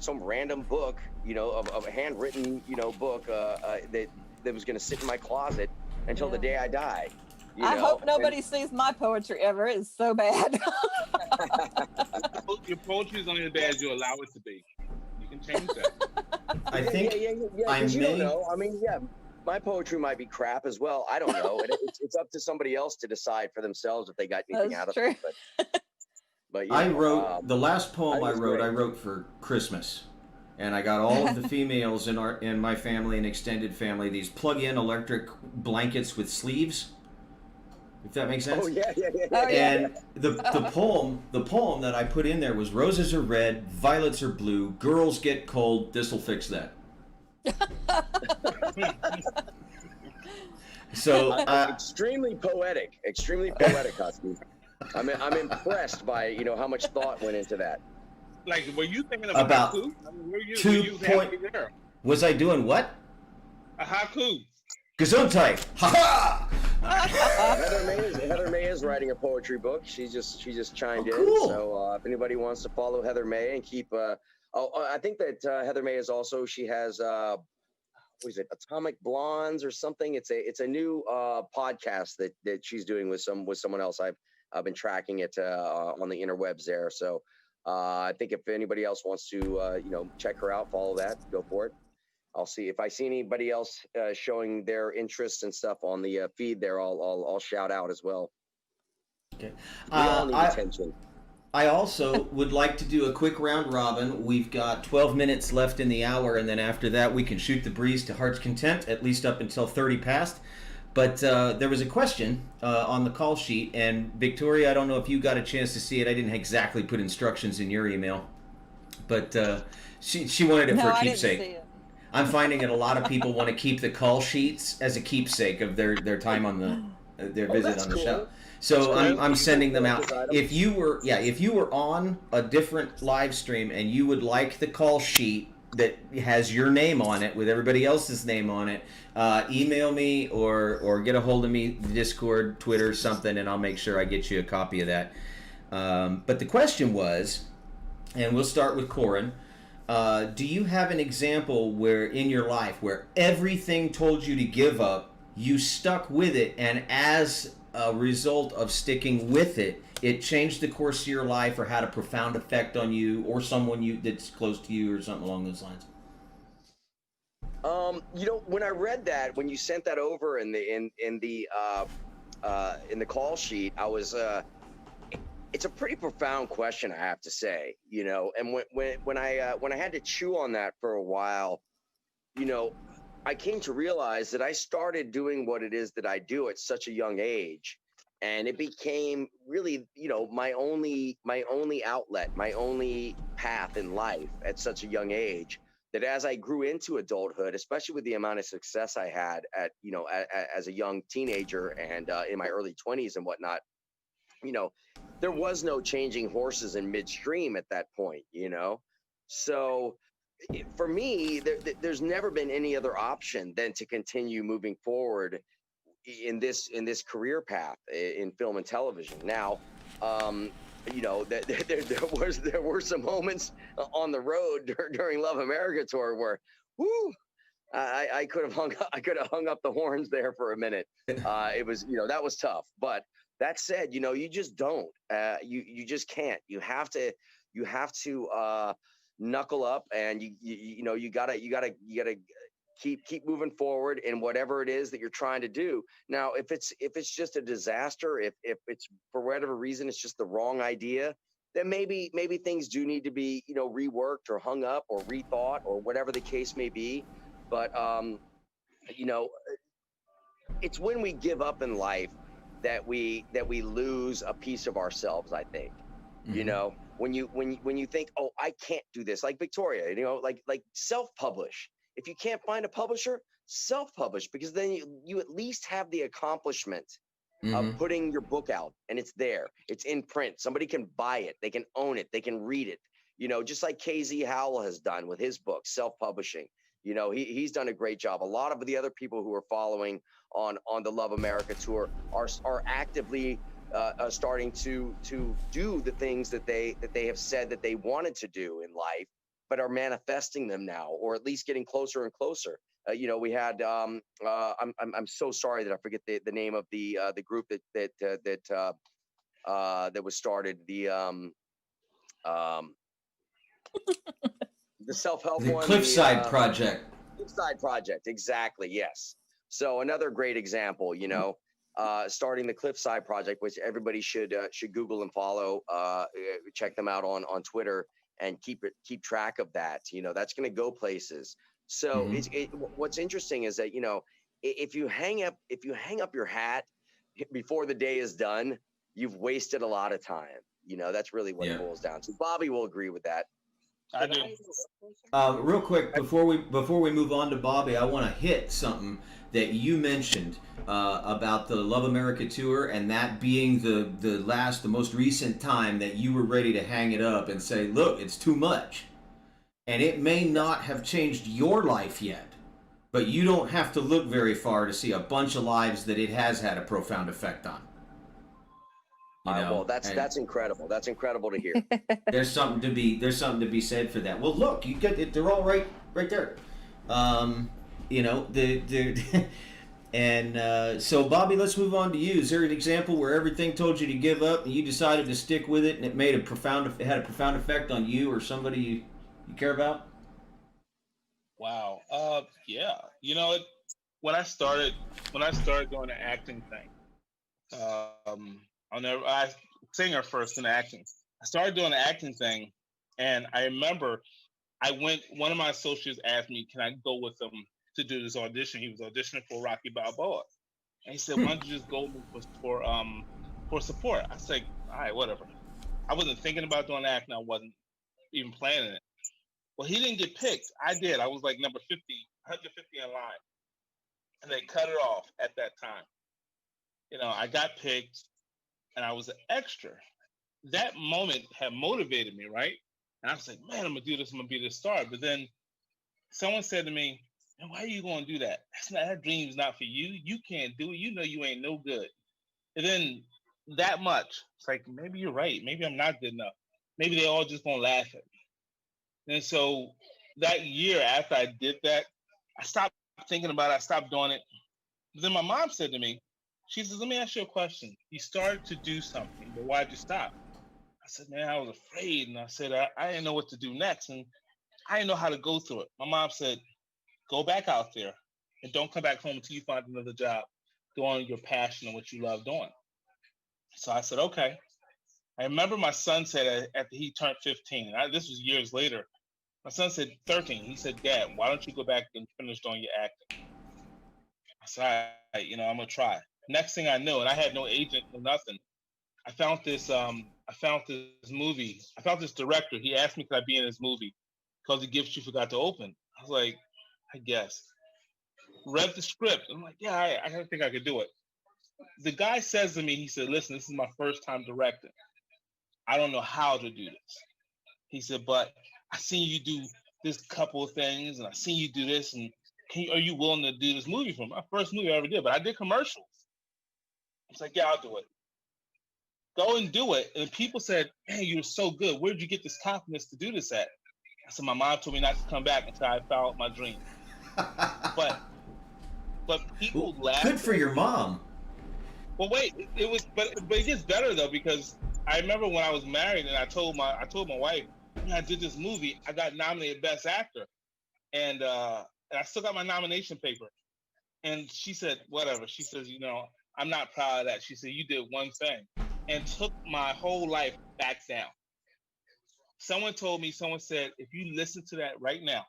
some random book of a handwritten book that was going to sit in my closet until the day I die. I hope nobody sees my poetry ever. It's so bad. Your poetry is only as bad as you allow it to be. You can change that. I think you don't know. I mean, my poetry might be crap as well. I don't know. It's up to somebody else to decide for themselves if they got anything out of it. But I wrote the last poem I wrote for Christmas. And I got all of the females in my family and extended family these plug-in electric blankets with sleeves. If that makes sense. Oh yeah. And the poem that I put in there was roses are red, violets are blue, girls get cold, this'll fix that. So extremely poetic, Husky. I'm impressed by how much thought went into that. Like, were you thinking about haiku? I mean, was I doing what? A haiku. Gesundheit. Ha ha! Heather May is writing a poetry book. She just chimed in. So if anybody wants to follow Heather May and keep I think that Heather May is also, she has what is it, Atomic Blondes or something. It's a new podcast that she's doing with someone else. I've been tracking it on the interwebs there. So I think if anybody else wants to check her out, follow that, go for it. I'll see if I see anybody else showing their interest and stuff on the feed there. I'll shout out as well. Okay. We all need attention. I also would like to do a quick round robin. We've got 12 minutes left in the hour, and then after that we can shoot the breeze to heart's content, at least up until 30 past. But there was a question on the call sheet, and Victoria, I don't know if you got a chance to see it. I didn't exactly put instructions in your email, but she wanted it for a keepsake. I didn't see it. I'm finding that a lot of people want to keep the call sheets as a keepsake of their time on their visit on the show. So I'm sending them out. If you were on a different live stream and you would like the call sheet that has your name on it with everybody else's name on it, email me or get a hold of me, Discord, Twitter, something, and I'll make sure I get you a copy of that. But the question was, and we'll start with Corin. Do you have an example where in your life where everything told you to give up, you stuck with it, and as a result of sticking with it, it changed the course of your life or had a profound effect on you or someone that's close to you or something along those lines? When I read that, when you sent that over in the call sheet, I was it's a pretty profound question, I have to say, and when I had to chew on that for a while, I came to realize that I started doing what it is that I do at such a young age, and it became really, my only outlet, my only path in life at such a young age, that as I grew into adulthood, especially with the amount of success I had at, as a young teenager and in my early 20s and whatnot, there was no changing horses in midstream at that point, So for me, there's never been any other option than to continue moving forward in this career path in film and television. Now, there were some moments on the road during Love America tour where, I could have hung up the horns there for a minute. It was, that was tough. But that said, you just don't. You just can't. You have to knuckle up, and you gotta keep moving forward in whatever it is that you're trying to do. Now, if it's just a disaster, if it's for whatever reason it's just the wrong idea, then maybe things do need to be, reworked or hung up or rethought or whatever the case may be. But it's when we give up in life that we lose a piece of ourselves, I think. Mm-hmm. When you think, oh, I can't do this, like Victoria, like self-publish. If you can't find a publisher, self-publish, because then you at least have the accomplishment of putting your book out, and it's there. It's in print. Somebody can buy it. They can own it. They can read it. Just like KZ Howell has done with his book, self-publishing. He's done a great job. A lot of the other people who are following on the Love America tour are actively starting to do the things that they have said that they wanted to do in life, but are manifesting them now, or at least getting closer and closer. We had I'm so sorry that I forget the name of the group that was started, the self-help one, Cliffside Project. Cliffside Project, exactly, yes. So another great example, starting the Cliffside Project, which everybody should Google and follow, check them out on Twitter, and keep track of that. That's going to go places. So what's interesting is that, if you hang up your hat before the day is done, you've wasted a lot of time. That's really what it boils down to. Bobby will agree with that. I do. Real quick, before we move on to Bobby, I want to hit something that you mentioned about the Love America tour, and that being the most recent time that you were ready to hang it up and say, look, it's too much. And it may not have changed your life yet, but you don't have to look very far to see a bunch of lives that it has had a profound effect on. Well, that's incredible. That's incredible to hear. There's something to be said for that. Well, look, you get it. They're all right there. So Bobby, let's move on to you. Is there an example where everything told you to give up and you decided to stick with it, and it had a profound effect on you or somebody you care about? Wow. Yeah. When I started doing the acting thing, I singer first in acting. I started doing the acting thing, and I remember one of my associates asked me, can I go with him to do this audition? He was auditioning for Rocky Balboa. And he said, why don't you just go for support? I said, all right, whatever. I wasn't thinking about doing acting. I wasn't even planning it. Well, he didn't get picked. I did. I was like number 50, 150 in line. And they cut it off at that time. I got picked, and I was an extra. That moment had motivated me, right? And I was like, man, I'm going to do this. I'm going to be the star. But then someone said to me, man, why are you going to do that? That dream's not for you. You can't do it. You ain't no good. And then that much, it's like, maybe you're right. Maybe I'm not good enough. Maybe they all just going to laugh at me. And so that year after I did that, I stopped thinking about it. I stopped doing it. But then my mom said to me, she says, let me ask you a question. You started to do something, but why'd you stop? I said, man, I was afraid. And I said, I didn't know what to do next. And I didn't know how to go through it. My mom said, go back out there and don't come back home until you find another job doing your passion and what you love doing. So I said, okay. I remember my son said after he turned 15, this was years later, my son said 13. He said, Dad, why don't you go back and finish doing your acting? I said, all right, I'm going to try. Next thing I knew, and I had no agent or nothing, I found this movie. I found this director. He asked me, could I be in his movie? Because the gift you forgot to open. I was like, I guess. Read the script. I'm like, yeah, I don't think I could do it. The guy says to me, he said, listen, this is my first time directing. I don't know how to do this. He said, but I seen you do this couple of things, and I seen you do this, and are you willing to do this movie for me? My first movie I ever did, but I did commercials. I was like, yeah, I'll do it. Go and do it. And people said, man, you're so good. Where'd you get this confidence to do this at? I said, my mom told me not to come back until I found my dream. but people laughed. Good for your mom. Well, wait, but it gets better though, because I remember when I was married and I told my wife, when I did this movie, I got nominated Best Actor, and I still got my nomination paper. And she said, whatever. She says, I'm not proud of that. She said, you did one thing, and took my whole life back down. Someone said, if you listen to that right now,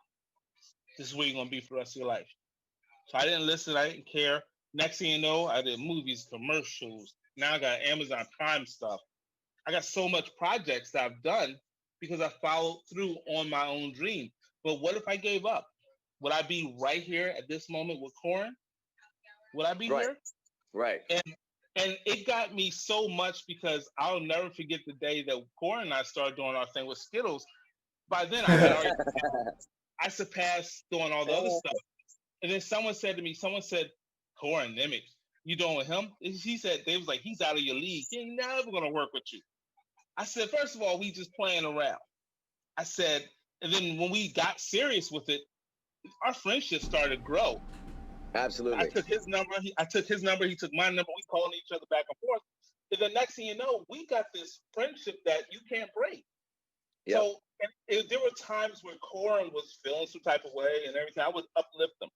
this is where you're going to be for the rest of your life. So I didn't listen. I didn't care. Next thing you know, I did movies, commercials. Now I got Amazon Prime stuff. I got so much projects that I've done because I followed through on my own dream. But what if I gave up? Would I be right here at this moment with Corin? Would I be here? Right. And it got me so much because I'll never forget the day that Corin and I started doing our thing with Skittles. By then, I surpassed doing all the other stuff. And then someone said, Corin, Nemec, you doing with him? He said, they was like, he's out of your league. He ain't never going to work with you. I said, first of all, we just playing around. I said, and then when we got serious with it, our friendship started to grow. Absolutely. I took his number. He took my number. We calling each other back and forth. And the next thing you know, we got this friendship that you can't break. Yep. So there were times where Corin was feeling some type of way and everything. I would uplift them.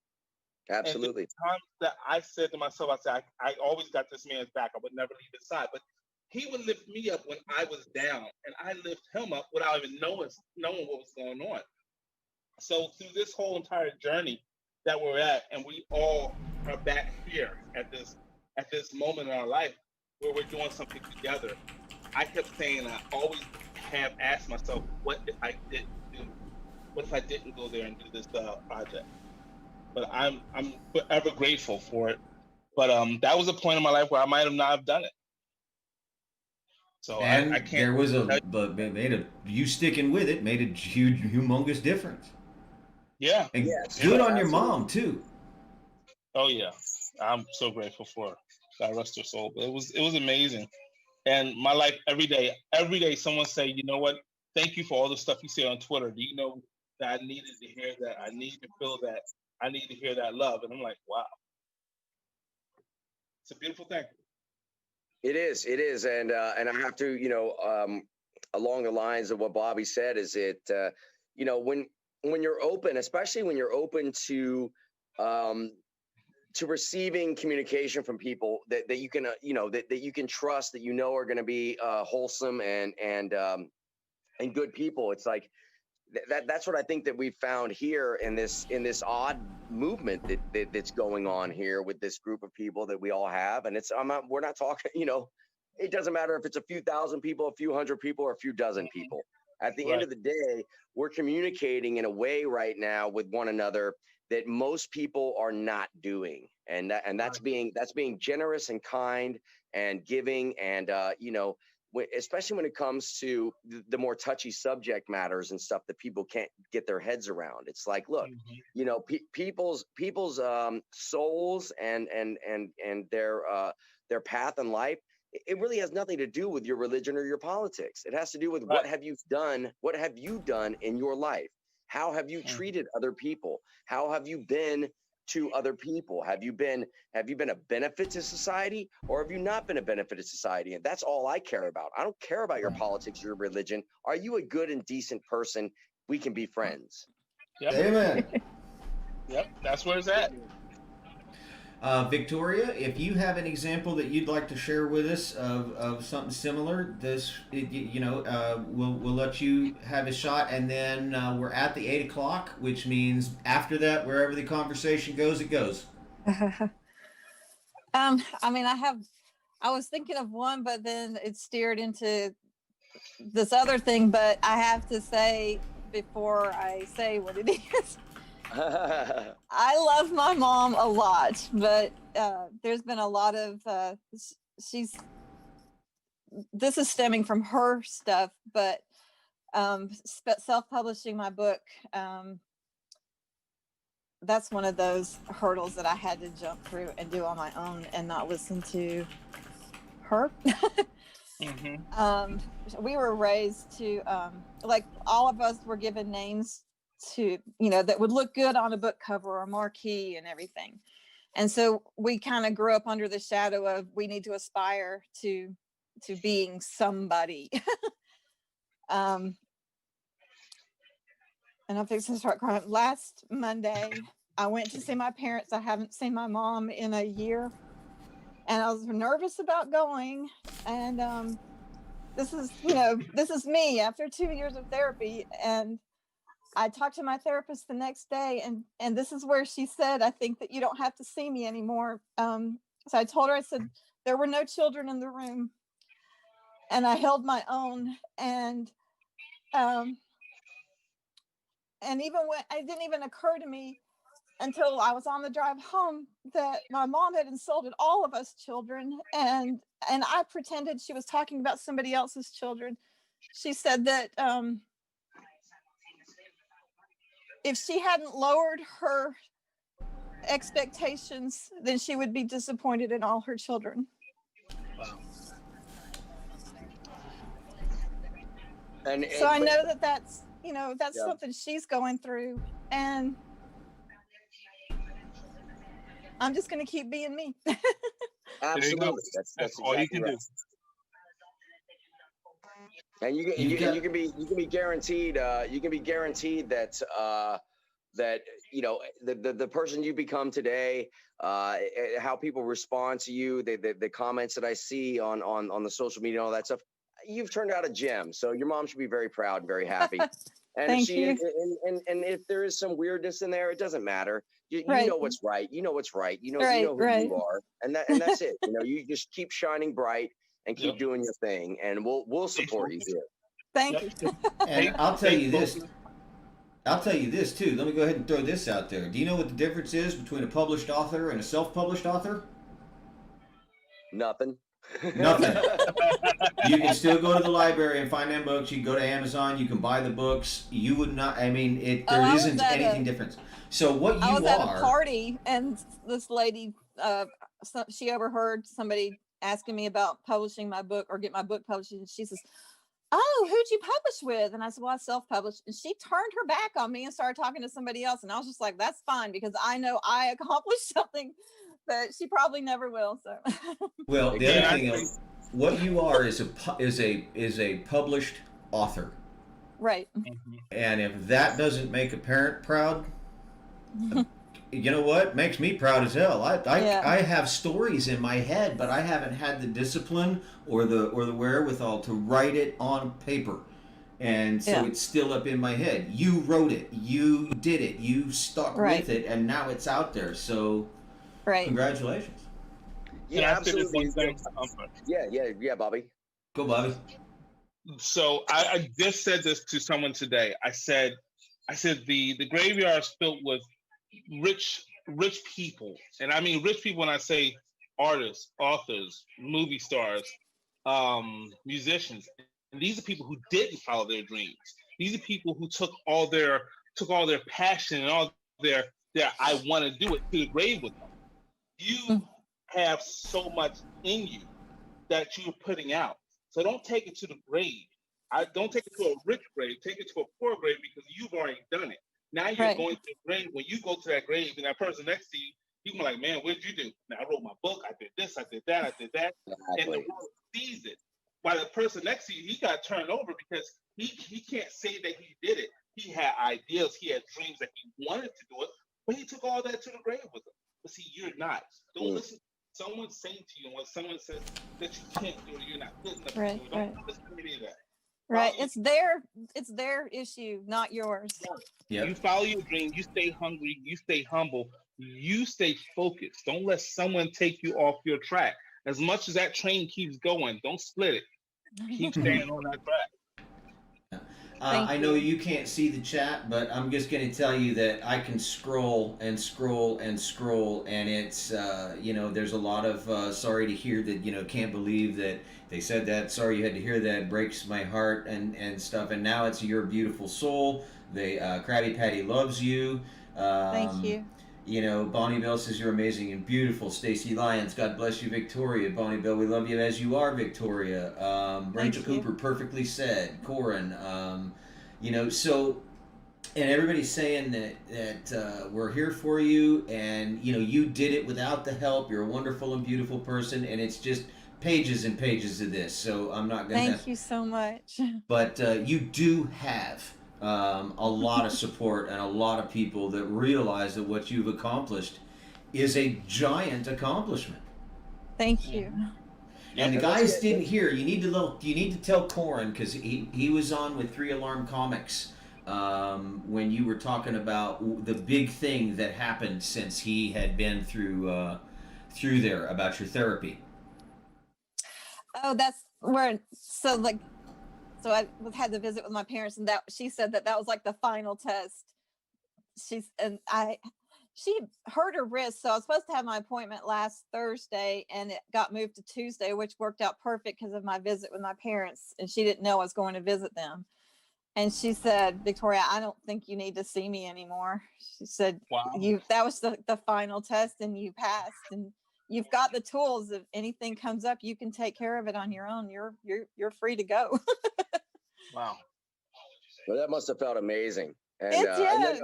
Absolutely. And there were times that I said to myself, I always got this man's back. I would never leave his side. But he would lift me up when I was down, and I lift him up without even knowing what was going on. So through this whole entire journey that we're at, and we all are back here at this moment in our life where we're doing something together, I kept saying, I always have asked myself, what if I didn't do? What if I didn't go there and do this project? But I'm forever grateful for it. But that was a point in my life where I might have not have done it. So and I can't. There was you sticking with it made a huge, humongous difference. Yeah. And good on your mom too. Oh yeah, I'm so grateful for her. God rest her soul. But it was amazing. And my life every day, someone say, you know what? Thank you for all the stuff you say on Twitter. Do you know that I needed to hear that? I need to feel that. I need to hear that love. And I'm like, wow. It's a beautiful thing. It is, and I have to, along the lines of what Bobby said, is it, when you're open, especially when you're open to receiving communication from people that you can, that you can trust, that are going to be wholesome and good people. It's like that's what I think that we've found here in this odd movement that's going on here with this group of people that we all have. And we're not talking, it doesn't matter if it's a few thousand people, a few hundred people, or a few dozen people. At the end of the day, we're communicating in a way right now with one another that most people are not doing. And that's being generous and kind and giving and, especially when it comes to the more touchy subject matters and stuff that people can't get their heads around. It's like, look, people's souls and their path in life, it really has nothing to do with your religion or your politics. It has to do with what have you done? What have you done in your life? How have you treated other people? How have you been to other people? Have you been a benefit to society, or have you not been a benefit to society? And that's all I care about. I don't care about your politics or your religion. Are you a good and decent person? We can be friends. Yep. Amen. Yep, that's where it's at. Victoria, if you have an example that you'd like to share with us of something similar, we'll let you have a shot, and then we're at the 8 o'clock, which means after that, wherever the conversation goes, it goes. I was thinking of one, but then it steered into this other thing. But I have to say, before I say what it is, I love my mom a lot, but there's been a lot of this is stemming from her stuff, but self-publishing my book, that's one of those hurdles that I had to jump through and do on my own and not listen to her. We were raised to like all of us were given names to, that would look good on a book cover or marquee and everything. And so we kind of grew up under the shadow of, we need to aspire to being somebody. and I'm fixing to start crying. Last Monday, I went to see my parents. I haven't seen my mom in a year, and I was nervous about going. And this is me after 2 years of therapy. And I talked to my therapist the next day, and this is where she said, I think that you don't have to see me anymore. So I told her, I said, there were no children in the room, and I held my own. And even when it didn't even occur to me until I was on the drive home that my mom had insulted all of us children, and I pretended she was talking about somebody else's children. She said that if she hadn't lowered her expectations, then she would be disappointed in all her children. Wow. So I know that's something she's going through, and I'm just going to keep being me. Absolutely, that's all exactly you can right. do. And you can be guaranteed that that the person you become today, how people respond to you, the comments that I see on the social media and all that stuff, you've turned out a gem. So your mom should be very proud and very happy. And Thank if she you. and if there is some weirdness in there, it doesn't matter. You Right. know what's right. You know what's right. You know who Right. you are, and that's it. You just keep shining bright and keep Yep. doing your thing, and we'll support you here. Thank you. And I'll tell you this. I'll tell you this too. Let me go ahead and throw this out there. Do you know what the difference is between a published author and a self-published author? Nothing. Nothing. You can still go to the library and find them books. You can go to Amazon. You can buy the books. You would not. I mean, there isn't anything different. So what you I was at are. a party, and this lady, she overheard somebody asking me about publishing my book or get my book published, and she says, "Oh, who'd you publish with?" And I said, "Well, I self-published." And she turned her back on me and started talking to somebody else. And I was just like, "That's fine, because I know I accomplished something that she probably never will." So. Well, the other thing is, what you are is a published author. Right. And if that doesn't make a parent proud, you know what? Makes me proud as hell. I have stories in my head, but I haven't had the discipline or the wherewithal to write it on paper. And so it's still up in my head. You wrote it. You did it. You stuck with it, and now it's out there. So congratulations. Yeah, absolutely. Yeah, Bobby. Go, Bobby. So I just said this to someone today. I said the graveyard is filled with rich people, and I mean rich people when I say artists, authors, movie stars, musicians. And these are people who didn't follow their dreams. These are people who took all their passion and all their I want to do it to the grave with them. You have so much in you that you're putting out. So don't take it to the grave. Don't take it to a rich grave. Take it to a poor grave, because you've already done it. Now you're going to the grave. When you go to that grave, and that person next to you, you're like, "Man, what did you do?" "Now, I wrote my book. I did this. I did that. I did that." Exactly. And the world sees it. While the person next to you, he got turned over because he can't say that he did it. He had ideas. He had dreams that he wanted to do it, but he took all that to the grave with him. But see, you're not. Don't listen to someone saying to you, and when someone says that you can't do it, you're not good enough to do it. Don't listen to any of that. Right. It's their issue, not yours. Yep. You follow your dream. You stay hungry. You stay humble. You stay focused. Don't let someone take you off your track. As much as that train keeps going, don't split it. Keep staying on that track. I know you can't see the chat, but I'm just going to tell you that I can scroll and scroll and scroll, and it's, there's a lot of sorry to hear that, can't believe that they said that, sorry you had to hear that, breaks my heart and stuff, and now it's Your Beautiful Soul. The Krabby Patty loves you. Thank you. Bonnie Bell says you're amazing and beautiful. Stacy Lyons, God bless you, Victoria. Bonnie Bell, we love you as you are, Victoria. Rachel Cooper, perfectly said. Corin, so, and everybody's saying that we're here for you, and you did it without the help. You're a wonderful and beautiful person, and it's just pages and pages of this. So I'm not gonna. Thank you so much. But you do have a lot of support and a lot of people that realize that what you've accomplished is a giant accomplishment. Thank you. And the guys didn't hear. You need to tell Corin, because he was on with 3 Alarm Comics when you were talking about the big thing that happened since he had been through there about your therapy. Oh, that's where. So I had the visit with my parents, and that she said that was like the final test. She hurt her wrist, so I was supposed to have my appointment last Thursday, and it got moved to Tuesday, which worked out perfect because of my visit with my parents, and she didn't know I was going to visit them. And she said, Victoria, I don't think you need to see me anymore. She said, Wow. That was the final test, and you passed, and you've got the tools. If anything comes up, you can take care of it on your own. You're free to go. Wow. Well, that must have felt amazing. And, It did.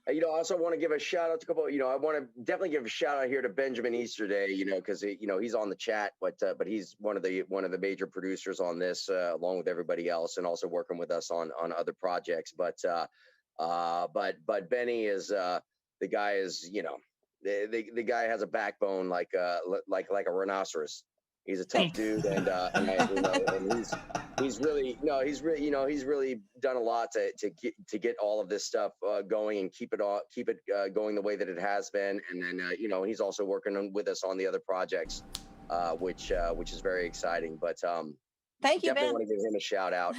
I also want to give a shout out to a couple. I want to definitely give a shout out here to Benjamin Easterday. Because he's on the chat, but he's one of the major producers on this, along with everybody else, and also working with us on other projects. But Benny is the guy is the guy has a backbone like a rhinoceros. He's a tough dude, and he's really done a lot to get all of this stuff going and keep it going the way that it has been. And then he's also working with us on the other projects, which is very exciting. But thank you, definitely Ben. want to give him a shout out.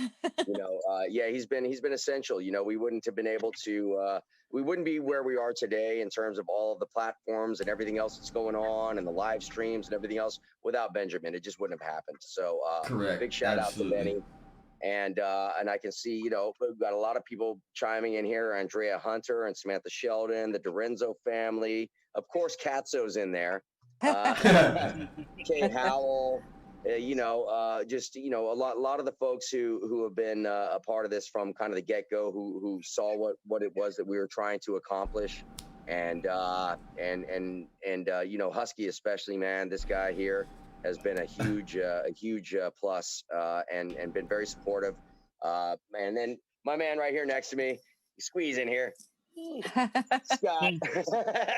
He's been essential. We wouldn't have been able to. We wouldn't be where we are today in terms of all of the platforms and everything else that's going on and the live streams and everything else without Benjamin. It just wouldn't have happened. So Correct. Big shout Absolutely. out to Benny. And I can see, we've got a lot of people chiming in here. Andrea Hunter and Samantha Sheldon, the Dorenzo family. Of course, Katzo's in there. Kate Howell. A lot of the folks who have been a part of this from kind of the get-go, who saw what it was that we were trying to accomplish, and Husky especially, man, this guy here has been a huge plus, and been very supportive, and then my man right here next to me, squeeze in here. Scott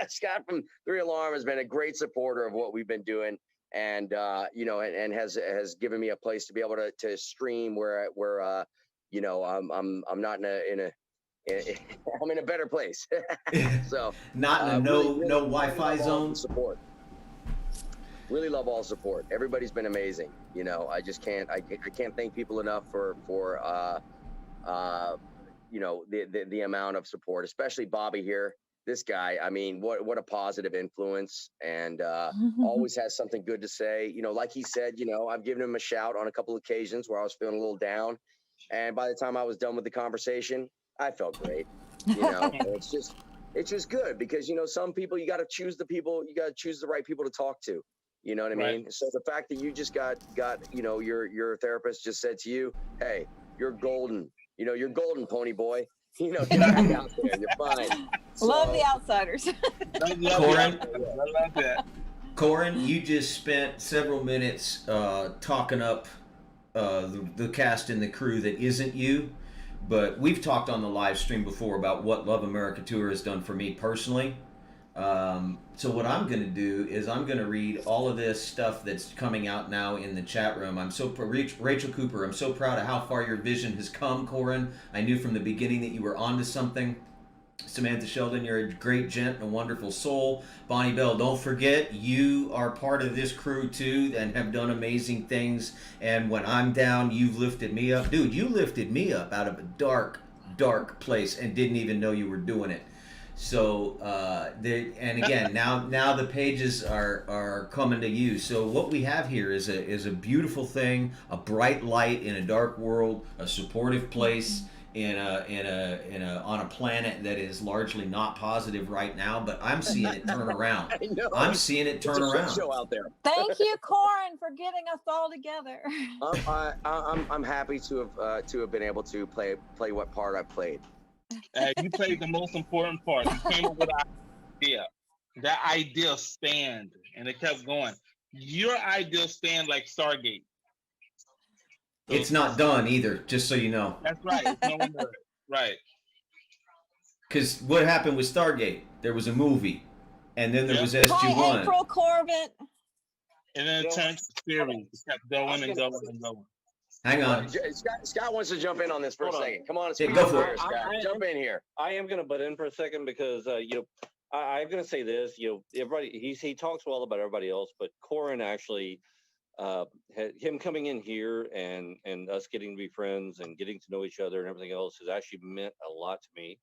Scott from 3 Alarm has been a great supporter of what we've been doing. And and has given me a place to be able to stream where I'm not I'm in a better place. So not in a no Wi-Fi zone. Support. Really love all support. Everybody's been amazing. I just can't thank people enough for the amount of support, especially Bobby here. This guy, I mean, what a positive influence, and always has something good to say. Like he said, I've given him a shout on a couple of occasions where I was feeling a little down, and by the time I was done with the conversation, I felt great. It's just good because some people you got to choose the right people to talk to. You know what I mean? Right. So the fact that you just got your therapist just said to you, "Hey, you're golden. You're golden, pony boy." Get back out there. You're fine. Love the outsiders. Corin, I love that. Corin, you just spent several minutes talking up the cast and the crew that isn't you, but we've talked on the live stream before about what Love America Tour has done for me personally. So what I'm going to do is I'm going to read all of this stuff that's coming out now in the chat room. Rachel Cooper, I'm so proud of how far your vision has come, Corin. I knew from the beginning that you were onto something. Samantha Sheldon, you're a great gent and a wonderful soul. Bonnie Bell, don't forget, you are part of this crew too and have done amazing things. And when I'm down, you've lifted me up. Dude, you lifted me up out of a dark, dark place and didn't even know you were doing it. So, and again, now the pages are coming to you. So what we have here is a beautiful thing, a bright light in a dark world, a supportive place on a planet that is largely not positive right now. But I'm seeing it turn around. I know. I'm seeing it turn around. Show out there. Thank you, Corin, for getting us all together. I'm happy to have been able to play what part I played. You played the most important part. You came up with an idea. That idea spanned, and it kept going. Your idea spanned like Stargate. It's not done either, just so you know. That's right. It's no one does it. Right. Because what happened with Stargate? There was a movie, and then there was Hi, SG-1. April Corbett. And then it turned to series. It kept going and going and going. Hang on. Scott wants to jump in on this for Hold a on. second. Come on, Yeah, go for it. Scott. Jump in here. I am going to butt in for a second because I'm going to say this. Everybody he talks well about everybody else, but Corin actually, him coming in here and us getting to be friends and getting to know each other and everything else has actually meant a lot to me.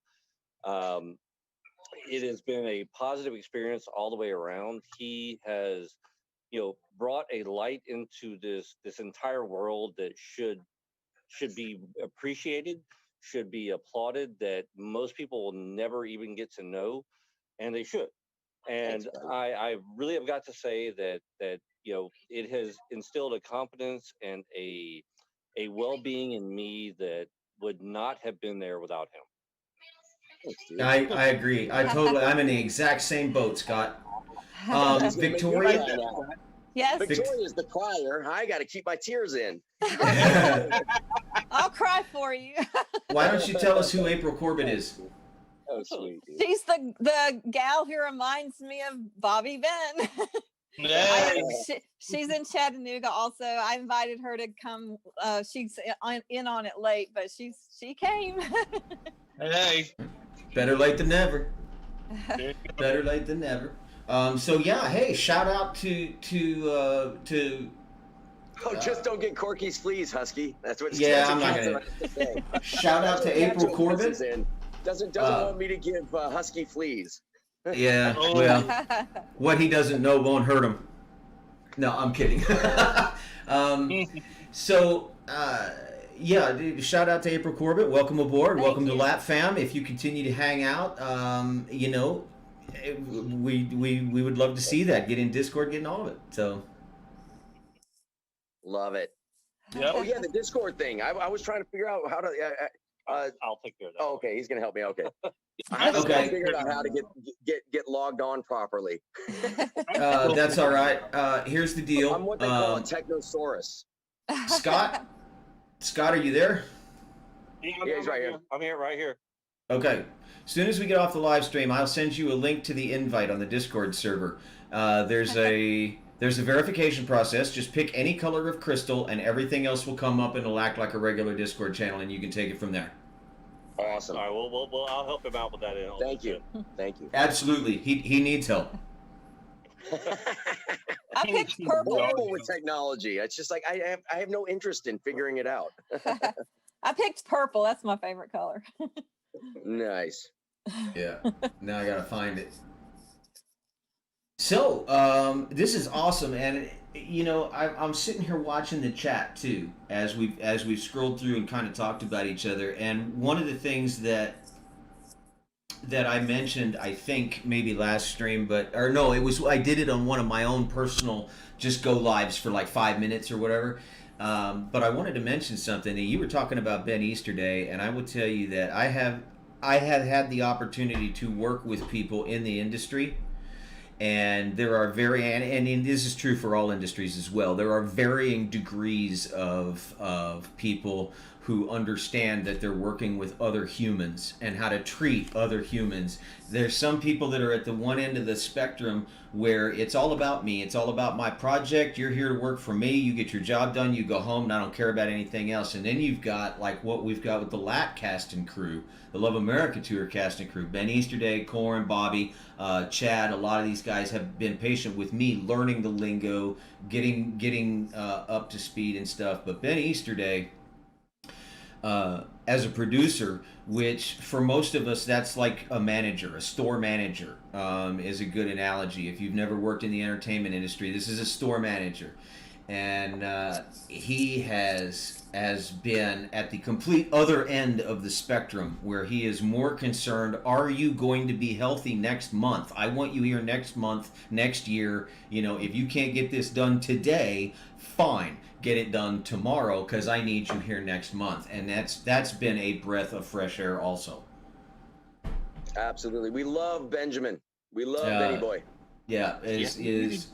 It has been a positive experience all the way around. He has, brought a light into this entire world that should be appreciated, should be applauded, that most people will never even get to know, and they should. And I really have got to say that it has instilled a confidence and a well-being in me that would not have been there without him. I agree. I'm in the exact same boat, Scott. Victoria. Yes. Victoria's the crier. I got to keep my tears in. I'll cry for you. Why don't you tell us who April Corbett is? Oh, sweet. She's the gal who reminds me of Bobby Benn. Yeah. She's in Chattanooga also. I invited her to come. She's in on it late, but she came. Hey. Better late than never. Better late than never. So yeah, hey, shout out to Oh, just don't get Corky's fleas, Husky. That's what. Yeah, that's I'm not what gonna. Cat's saying. Shout out to April Corbett. Doesn't want me to give Husky fleas. Yeah, well, what he doesn't know won't hurt him. No, I'm kidding. Yeah, dude, shout out to April Corbett. Welcome aboard. Welcome to Lap Fam. If you continue to hang out, we would love to see that. Get in Discord, getting all of it. So love it. Yep. Oh yeah, the Discord thing. I was trying to figure out how to. I'll take care of that. Oh, okay, he's gonna help me. Okay. I haven't Okay. figured out how to get logged on properly. that's all right. Here's the deal. I'm what they call a technosaurus. Scott, are you there? Yeah, he's right here. I'm here, right here. Okay. As soon as we get off the live stream, I'll send you a link to the invite on the Discord server. There's a verification process. Just pick any color of crystal, and everything else will come up and it'll act like a regular Discord channel, and you can take it from there. Awesome. All right, well, I'll help him out with that. Thank you. Absolutely. He needs help. I picked purple. Horrible with technology. It's just like I have no interest in figuring it out. I picked purple. That's my favorite color. Nice. Yeah. Now I gotta find it. So, this is awesome, and I'm sitting here watching the chat too as we've scrolled through and kind of talked about each other. And one of the things that I mentioned, I think maybe last stream, I did it on one of my own personal just go lives for like 5 minutes or whatever. But I wanted to mention something. You were talking about Ben Easterday, and I will tell you that I have had the opportunity to work with people in the industry. And there are and this is true for all industries as well. There are varying degrees of people who understand that they're working with other humans and how to treat other humans. There's some people that are at the one end of the spectrum where it's all about me. It's all about my project. You're here to work for me. You get your job done. You go home, and I don't care about anything else. And then you've got like what we've got with the LAT cast and crew, the Love America Tour cast and crew. Ben Easterday, Corin, Bobby, Chad. A lot of these guys have been patient with me, learning the lingo, getting up to speed and stuff. But Ben Easterday, as a producer, which for most of us that's like a manager, a store manager, is a good analogy. If you've never worked in the entertainment industry, this is a store manager, and he has been at the complete other end of the spectrum, where he is more concerned, are you going to be healthy next month? I want you here next month, next year. If you can't get this done today, fine, get it done tomorrow, because I need you here next month. And that's been a breath of fresh air also. Absolutely. We love Benjamin. We love Benny Boy. Yeah, is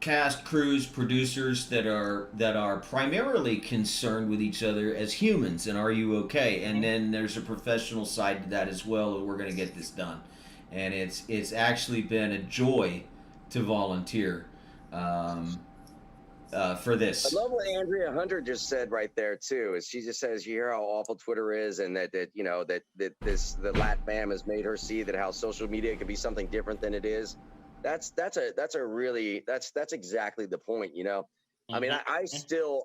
cast, crews, producers that are primarily concerned with each other as humans and are you okay? And then there's a professional side to that as well. We're going to get this done, and it's actually been a joy to volunteer for this. I love what Andrea Hunter just said right there too. Is she just says you hear how awful Twitter is, and that you know that the Lat Fam has made her see that how social media can be something different than it is. That's exactly the point. You know, I mean, I still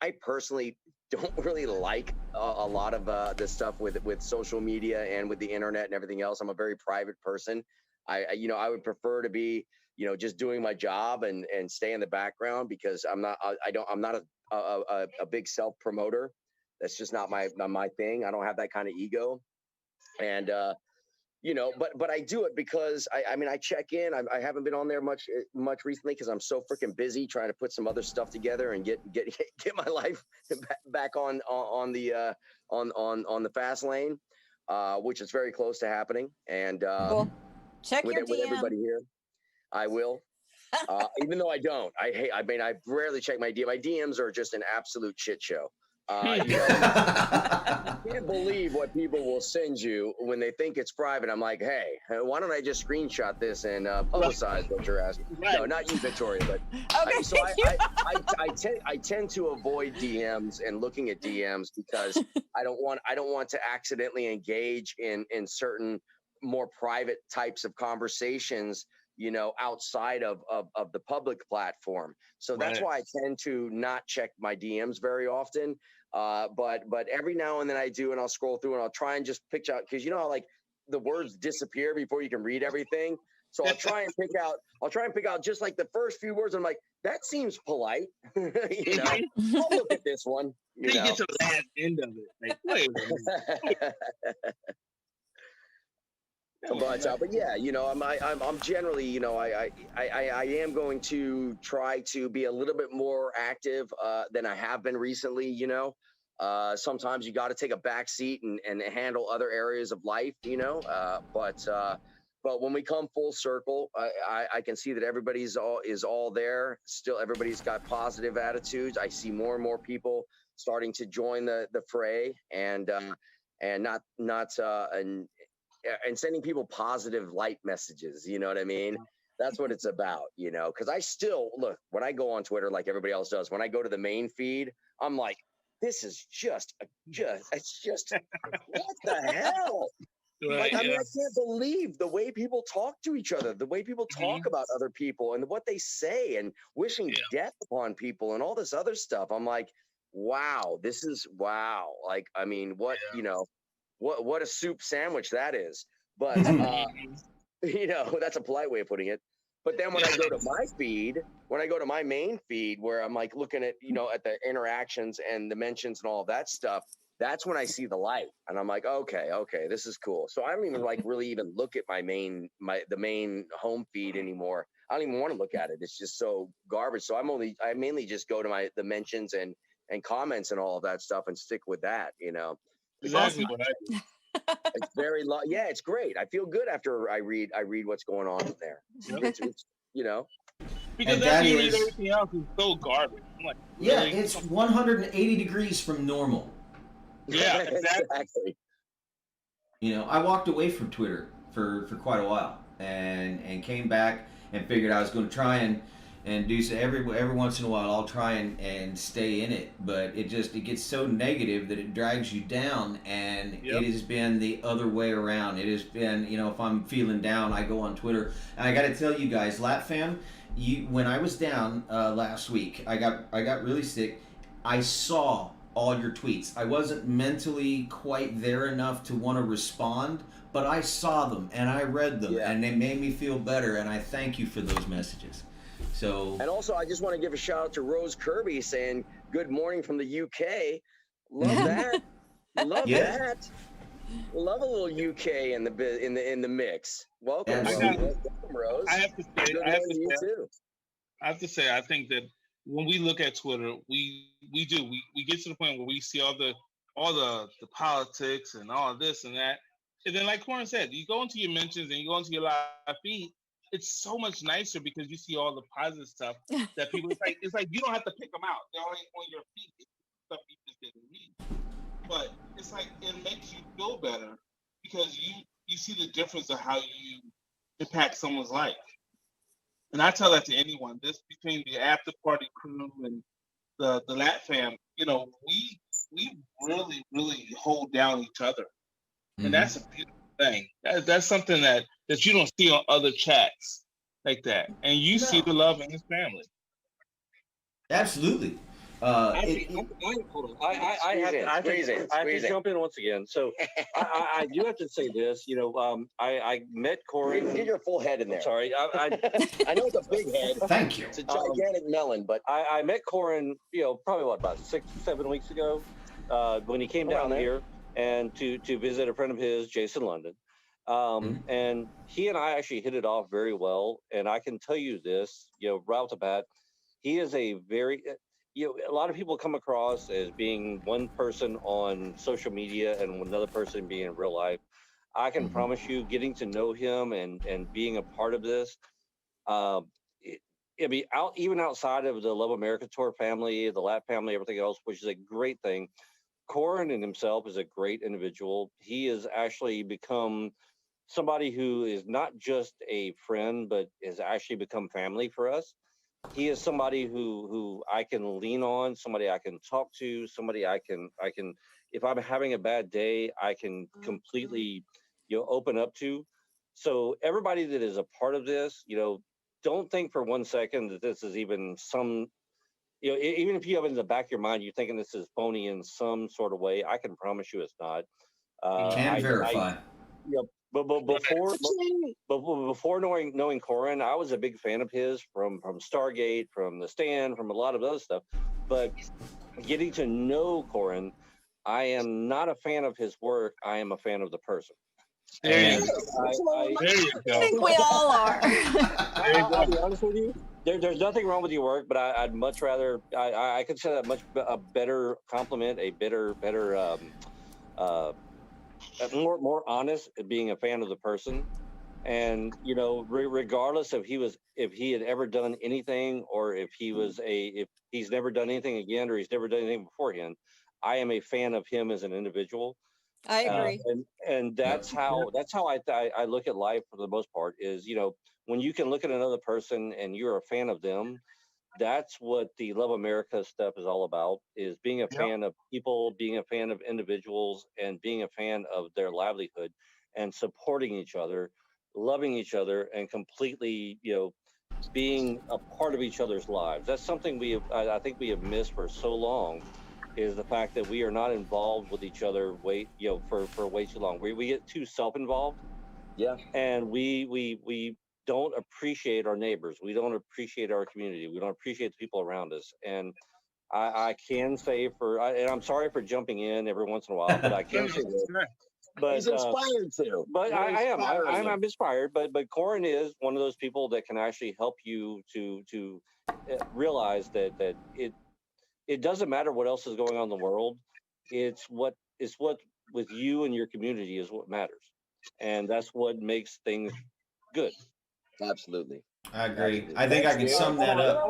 I personally don't really like a lot of the stuff with social media and with the internet and everything else. I'm a very private person. I would prefer to be just doing my job and stay in the background, because I'm not a big self promoter. That's just not my thing. I don't have that kind of ego. And, but I do it because I check in. I haven't been on there much recently because I'm so freaking busy trying to put some other stuff together and get my life back on the fast lane, which is very close to happening. And, Cool. Check your DM. With everybody here. I will, even though I don't. I rarely check my DM. My DMs are just an absolute shit show. You can't believe what people will send you when they think it's private. I'm like, hey, why don't I just screenshot this and publicize what you're asking? Right. No, not you, Victoria, but okay. So I tend to avoid DMs and looking at DMs because I don't want to accidentally engage in certain more private types of conversations, outside of the public platform. So that's why I tend to not check my DMs very often. But every now and then I do, and I'll scroll through and I'll try and just pick out, because like the words disappear before you can read everything. So I'll try and pick out just like the first few words. I'm like, that seems polite. I'll look at this one. You get to the last end of it. Like, wait a minute. But yeah, I'm generally, I am going to try to be a little bit more active than I have been recently. Sometimes you got to take a back seat and handle other areas of life. But when we come full circle, I can see that everybody's all there. Still, everybody's got positive attitudes. I see more and more people starting to join the fray, and sending people positive light messages. You know what I mean? That's what it's about, because I still look, when I go on Twitter, like everybody else does, when I go to the main feed, I'm like, this is just what the hell? Right, I can't believe the way people talk to each other, the way people talk about other people and what they say and wishing death upon people and all this other stuff. I'm like, wow, Like, I mean, what, what a soup sandwich that is. But, that's a polite way of putting it. But then when I go to my feed, when I go to my main feed where I'm like looking at, at the interactions and the mentions and all of that stuff, that's when I see the light. And I'm like, okay, this is cool. So I don't even really even look at the main home feed anymore. I don't even want to look at it. It's just so garbage. So I mainly just go to the mentions and comments and all of that stuff and stick with that, Exactly what I do. It's very yeah, it's great. I feel good after I read what's going on in there. It's because after you read everything else is so garbage. I'm like, really? Yeah, it's 180 degrees from normal. Yeah, exactly. I walked away from Twitter for quite a while and came back and figured I was going to try and do so every once in a while. I'll try and stay in it, but it gets so negative that it drags you down, and it has been the other way around. It has been, if I'm feeling down, I go on Twitter. And I got to tell you guys, Lat Fam, when I was down last week, I got really sick. I saw all your tweets. I wasn't mentally quite there enough to want to respond, but I saw them and I read them, and they made me feel better, and I thank you for those messages. So, and also, I just want to give a shout out to Rose Kirby saying good morning from the UK. Love that. Love that. Love a little UK in the mix. Welcome, Rose. I have to say, I think that when we look at Twitter, we get to the point where we see all the politics and all this and that, and then like Corin said, you go into your mentions and you go into your live feed, it's so much nicer because you see all the positive stuff that people. It's like you don't have to pick them out; they're already on your feet. It's stuff you just didn't read. But it's like it makes you feel better because you see the difference of how you impact someone's life. And I tell that to anyone. This between the after party crew and the Lat fam, we really hold down each other, and that's a beautiful thing. That's something that you don't see on other chats like that, and you see the love in his family. Absolutely. I have to jump in once again. So I do have to say this. I met Corin. Get your full head in there. I'm sorry. I know it's a big head. Thank you. It's a gigantic melon, but I met Corin, probably about 6-7 weeks ago, when he came down here and to visit a friend of his, Jason London. And he and I actually hit it off very well. And I can tell you this, right off the bat, he is a very, a lot of people come across as being one person on social media and another person being in real life. I can promise you, getting to know him and being a part of this, even outside of the Love America Tour family, the Lat family, everything else, which is a great thing. Corin in himself is a great individual. He has actually become somebody who is not just a friend, but has actually become family for us. He is somebody who I can lean on, somebody I can talk to, somebody I can, if I'm having a bad day, I can completely, open up to. So everybody that is a part of this, don't think for 1 second that this is even some, even if you have it in the back of your mind, you're thinking this is phony in some sort of way. I can promise you it's not. Can verify. But before knowing Corin, I was a big fan of his from Stargate, from The Stand, from a lot of other stuff. But getting to know Corin, I am not a fan of his work. I am a fan of the person. There you go. I think we all are. I'll be honest with you. There's nothing wrong with your work, but I'd much rather. I consider that a better compliment, a better more honest at being a fan of the person. And regardless if he had ever done anything, or if he's never done anything again, or he's never done anything beforehand, I am a fan of him as an individual. I agree. And that's how I look at life for the most part, is when you can look at another person and you're a fan of them, that's what the Love America stuff is all about, is being a fan of people, being a fan of individuals, and being a fan of their livelihood, and supporting each other, loving each other, and completely, being a part of each other's lives. That's something I think we have missed for so long, is the fact that we are not involved with each other for way too long. We get too self-involved. Yeah. And we don't appreciate our neighbors. We don't appreciate our community. We don't appreciate the people around us. And I can say and I'm sorry for jumping in every once in a while, but I can say this. But he's inspired to. But I'm inspired. But Corin is one of those people that can actually help you to realize that it doesn't matter what else is going on in the world. It's what with you and your community is what matters, and that's what makes things good. Absolutely. I agree. I think I can sum that up.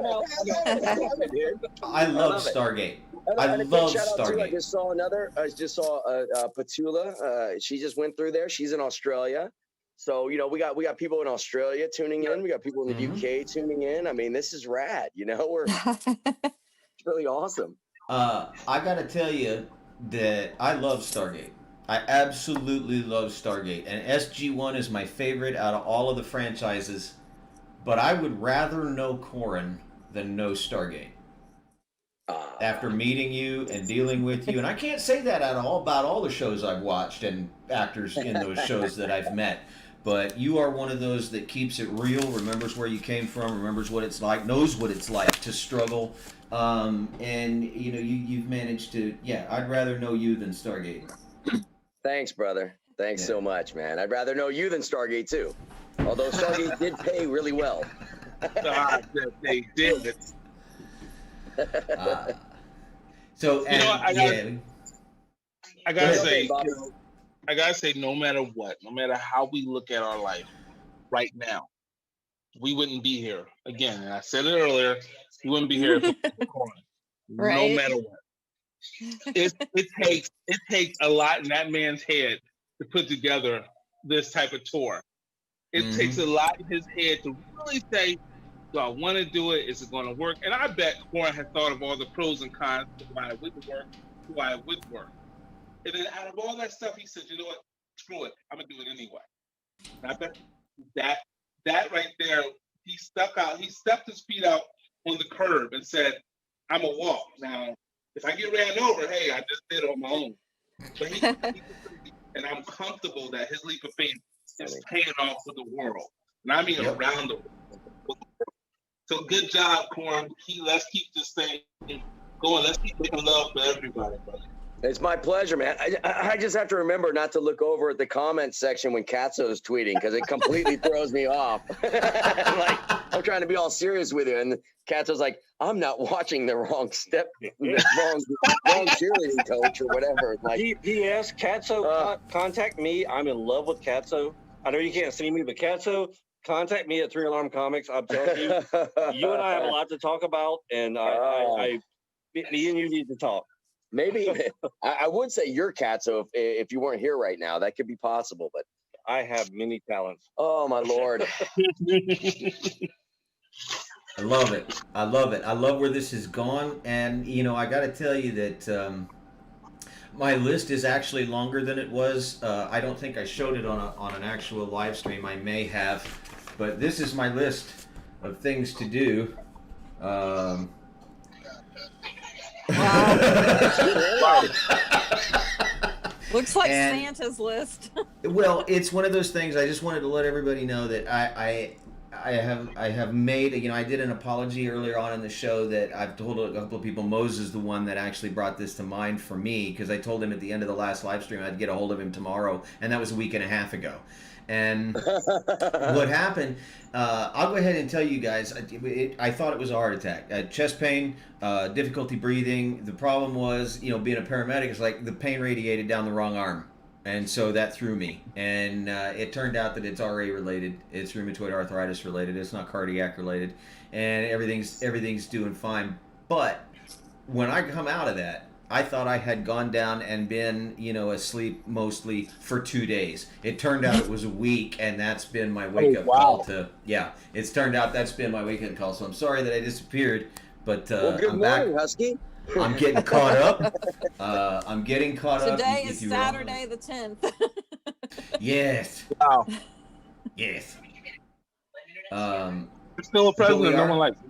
I love Stargate. I love Stargate. I just saw Petula. She just went through there. She's in Australia. So, we got people in Australia tuning in. We got people in the UK tuning in. I mean, this is rad. It's really awesome. I got to tell you that I love Stargate. I absolutely love Stargate, and SG-1 is my favorite out of all of the franchises, but I would rather know Corin than know Stargate. After meeting you and dealing with you, and I can't say that about all the shows I've watched and actors in those shows that I've met, but you are one of those that keeps it real, remembers where you came from, remembers what it's like, knows what it's like to struggle, and you've managed to, I'd rather know you than Stargate. Thanks, brother. Thanks so much, man. I'd rather know you than Stargate, too. Although Stargate did pay really well. They did. So, I gotta say, no matter what, no matter how we look at our life right now, we wouldn't be here again. And I said it earlier, we wouldn't be here if it wasn't Corin. No Right. matter what. It takes a lot in that man's head to put together this type of tour. It takes a lot in his head to really say, do I want to do it? Is it going to work? And I bet Corin has thought of all the pros and cons of why it wouldn't work, why it would work. And then out of all that stuff, he said, you know what? Screw it. I'm going to do it anyway. And I bet that right there, he stepped his feet out on the curb and said, I'm going to walk. Now, if I get ran over, hey, I just did it on my own. But he and I'm comfortable that his leap of faith is paying off for the world. And I mean around the world. So good job, Corin. Let's keep this thing going. Let's keep making love for everybody, brother. It's my pleasure, man. I just have to remember not to look over at the comment section when Katso is tweeting because it completely throws me off. Like, I'm trying to be all serious with you, and Katso's like, I'm not watching the wrong cheerleading coach or whatever. Like, he asked Katso, contact me. I'm in love with Katso. I know you can't see me, but Katso, contact me at 3 Alarm Comics. I'm telling you, you and I have a lot to talk about, and me and you need to talk. Maybe I would say your Katso if you weren't here right now. That could be possible, but I have many talents. Oh my Lord. I love it. I love it. I love where this has gone. And, you know, I got to tell you that my list is actually longer than it was. I don't think I showed it on an actual live stream. I may have. But this is my list of things to do. Wow. Looks like And- Santa's list. Well, it's one of those things. I just wanted to let everybody know that I have made, you know, I did an apology earlier on in the show that I've told a couple of people Moses is the one that actually brought this to mind for me, because I told him at the end of the last live stream I'd get a hold of him tomorrow, and that was a week and a half ago. And what happened, I'll go ahead and tell you guys, I thought it was a heart attack. Chest pain, difficulty breathing. The problem was, you know, being a paramedic, is like the pain radiated down the wrong arm. And so that threw me. And it turned out that it's RA related. It's rheumatoid arthritis related. It's not cardiac related. And everything's doing fine. But when I come out of that, I thought I had gone down and been, you know, asleep mostly for 2 days. It turned out it was a week, and that's been my wake-up call to, it's turned out that's been my wake-up call. So I'm sorry that I disappeared, but well, good I'm morning, back. Husky. I'm getting caught up. I'm getting caught up. Today is Saturday the 10th. Yes. Wow. Yes. It's still a president. No one likes it.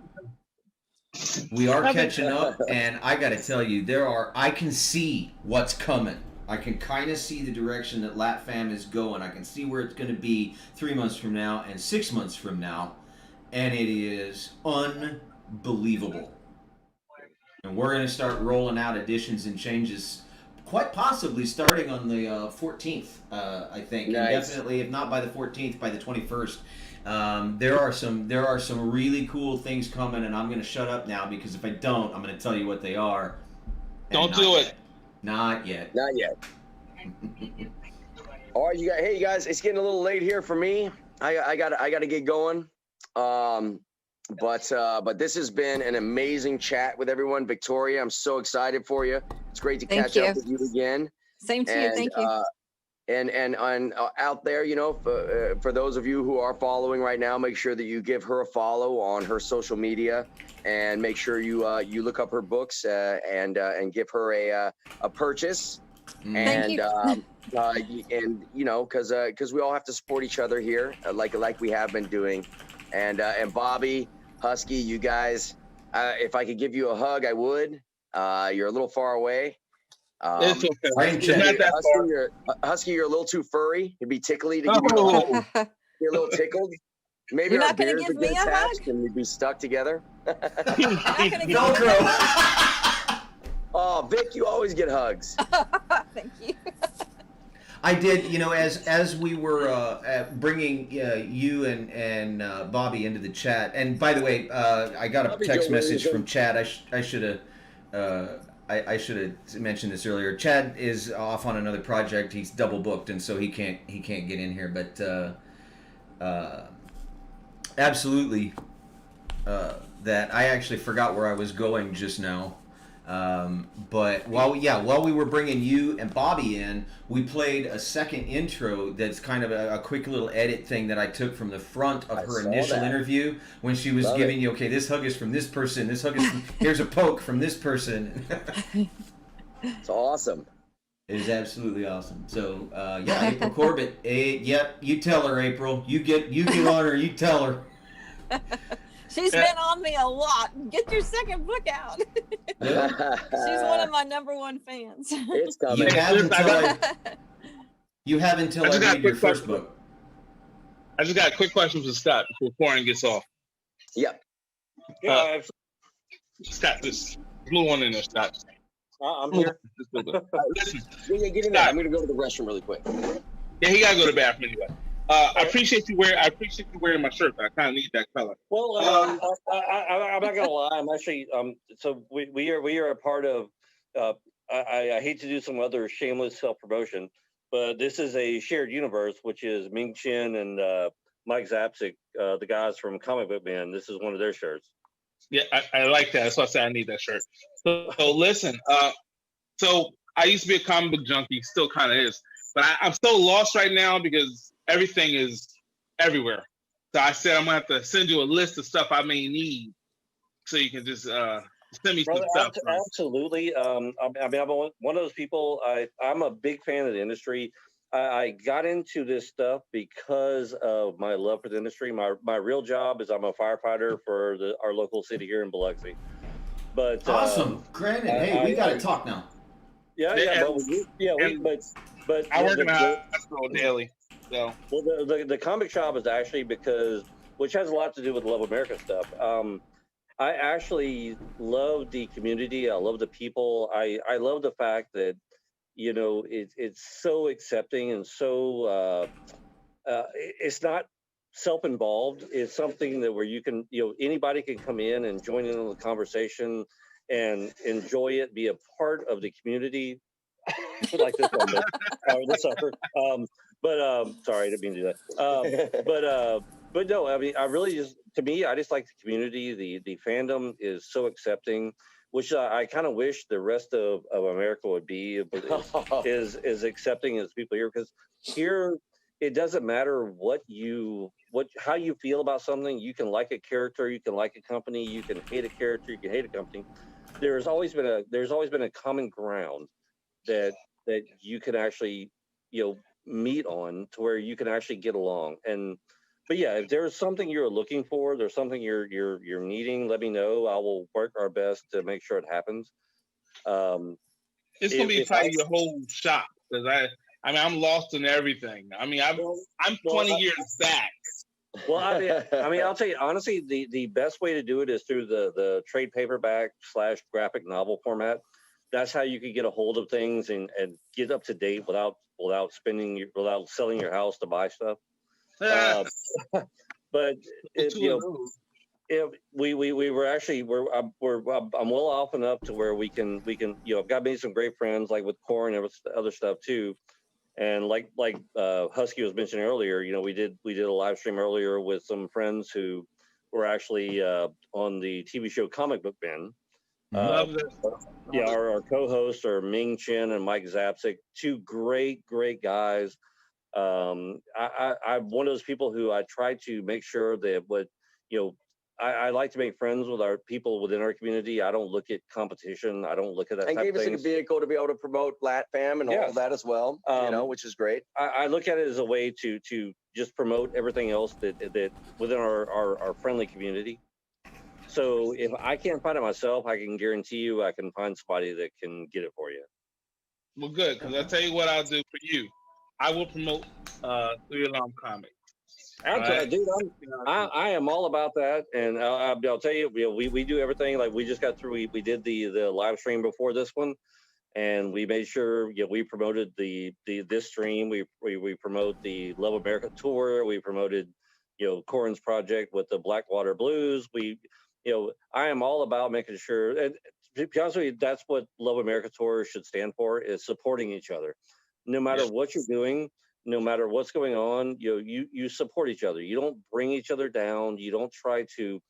We are catching up, and I got to tell you, I can see what's coming. I can kind of see the direction that LatFam is going. I can see where it's going to be 3 months from now and 6 months from now, and it is unbelievable. And we're going to start rolling out additions and changes, quite possibly starting on the 14th, I think. Nice. And definitely, if not by the 14th, by the 21st. There are some really cool things coming, and I'm going to shut up now, because if I don't, I'm going to tell you what they are. Don't do it. Not yet. Not yet. All right, you guys, it's getting a little late here for me. I got to get going. But this has been an amazing chat with everyone. Victoria, I'm so excited for you. It's great to catch up with you again. Same to you. Thank you. And out there, you know, for those of you who are following right now, make sure that you give her a follow on her social media, and make sure you look up her books and give her a purchase. Thank you. And you know, because we all have to support each other here, like we have been doing. And Bobby, Husky, you guys, if I could give you a hug, I would. You're a little far away. It's okay. Husky, you're a little too furry. It'd be tickly to give you a hug. You're a little tickled. Maybe You're our not gonna beards give would get me a hug? attached and we'd be stuck together. You're not gonna give me a hug? Oh, Vic, you always get hugs. Thank you. I did, you know, as we were bringing you and Bobby into the chat. And by the way, I got a text message from Chad. I should have mentioned this earlier. Chad is off on another project. He's double booked, and so he can't get in here. But Absolutely. That I actually forgot where I was going just now. But while we were bringing you and Bobby in, we played a second intro that's kind of a quick little edit thing that I took from the front of her initial interview when she was giving you, okay, this hug is from this person, this hug is from, here's a poke from this person. It's awesome. It is absolutely awesome. So yeah, April Corbett. Yep, you tell her, April. You get on her. You tell her. She's been on me a lot. Get your second book out. She's one of my #1 fans. It's coming. You have until I read your first book. I just got a quick question for Scott before Corin gets off. Yep. Scott, this blue one in there, Scott. I'm here. Listen, get in there. I'm going to go to the restroom really quick. Yeah, he got to go to the bathroom anyway. I appreciate you wearing my shirt. I kind of need that color. Well, I'm not gonna lie. I'm actually so we are a part of. I hate to do some other shameless self promotion, but this is a shared universe, which is Ming Chen and Mike Zapsik, the guys from Comic Book Man. This is one of their shirts. Yeah, I like that. That's why I said I need that shirt. So listen, so I used to be a comic book junkie, still kind of is, but I'm so lost right now because everything is everywhere. So I said I'm gonna have to send you a list of stuff I may need, so you can just send me some stuff. Absolutely. I mean, I'm one of those people. I'm a big fan of the industry. I got into this stuff because of my love for the industry. My real job is I'm a firefighter for our local city here in Biloxi. But awesome, granted. Hey, we got to talk now. But I work in a hospital daily. So well, the comic shop is actually which has a lot to do with Love America stuff. I actually love the community. I love the people. I love the fact that it's so accepting and so it's not self-involved. It's something that where you can anybody can come in and join in on the conversation and enjoy it, be a part of the community. Like this one, this sucker. Sorry, I didn't mean to do that. But no, I mean, I just like the community. The fandom is so accepting, which I kind of wish the rest of America would be, is accepting as people here, because here it doesn't matter how you feel about something. You can like a character, you can like a company, you can hate a character, you can hate a company. There's always been a common ground that you can actually meet on to where you can actually get along. But yeah, if there's something you're looking for, there's something you're needing, let me know. I will work our best to make sure it happens. It's gonna be probably your whole shop, because I mean I'm lost in everything. I mean I'm 20 years back. Well, I mean, I'll tell you honestly, the best way to do it is through the trade paperback / graphic novel format. That's how you can get a hold of things and get up to date without selling your house to buy stuff. But we were actually I'm well off enough to where we can I've got made some great friends, like with Corin and other stuff too. And like Husky was mentioning earlier, we did a live stream earlier with some friends who were actually on the TV show Comic Book Ben. Our co-hosts are Ming Chen and Mike Zapsik, two great guys. I'm one of those people who I try to make sure that I like to make friends with our people within our community. I don't look at competition. I don't look at that. And gave us a vehicle to be able to promote LatFam and all of that as well, which is great. I look at it as a way to just promote everything else that within our friendly community. So if I can't find it myself, I can guarantee you I can find somebody that can get it for you. Well, good, because I'll tell you what I'll do for you. I will promote 3 Alarm Comics. Dude, I am all about that, and I'll tell you, we do everything. Like we just got through, we did the live stream before this one, and we made sure we promoted this stream. We promote the Love America tour. We promoted Corin's project with the Blackwater Blues. I am all about making sure, and to be honest with you, that's what Love America tour should stand for, is supporting each other. No matter what you're doing, no matter what's going on, you support each other. You don't bring each other down. You don't try to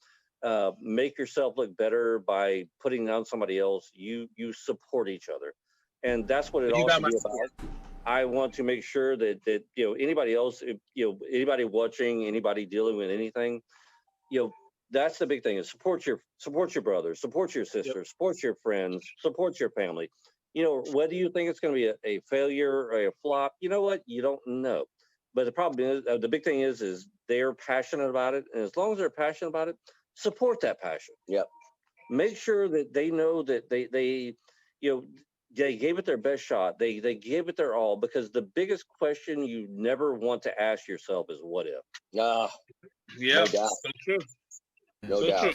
make yourself look better by putting down somebody else. You support each other, and that's what it all should be about. I want to make sure that anybody else, anybody watching, anybody dealing with anything, that's the big thing, is support your brother, support your sister, support your friends, support your family. Whether you think it's going to be a failure or a flop, you know what? You don't know. But the problem is, the big thing is they're passionate about it. And as long as they're passionate about it, support that passion. Yep. Make sure that they know that they gave it their best shot. They gave it their all, because the biggest question you never want to ask yourself is what if? Yeah, No doubt. So true. No doubt. True.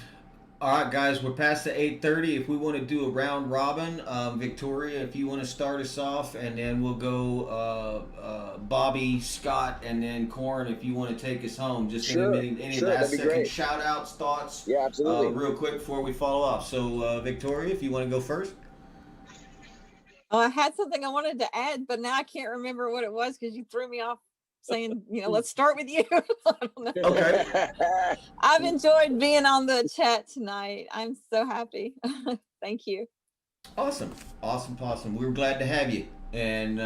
All right, guys, we're past the 8:30. If we want to do a round robin, Victoria, if you want to start us off, and then we'll go Bobby, Scott, and then Corin, if you want to take us home. Just Sure. any Sure, last that'd be second great. shout-outs, thoughts, Yeah, absolutely. real quick before we follow off. So, Victoria, if you want to go first. Oh, I had something I wanted to add, but now I can't remember what it was because you threw me off saying, let's start with you. I don't know. Okay. I've enjoyed being on the chat tonight. I'm so happy. Thank you. Awesome. We're glad to have you. And,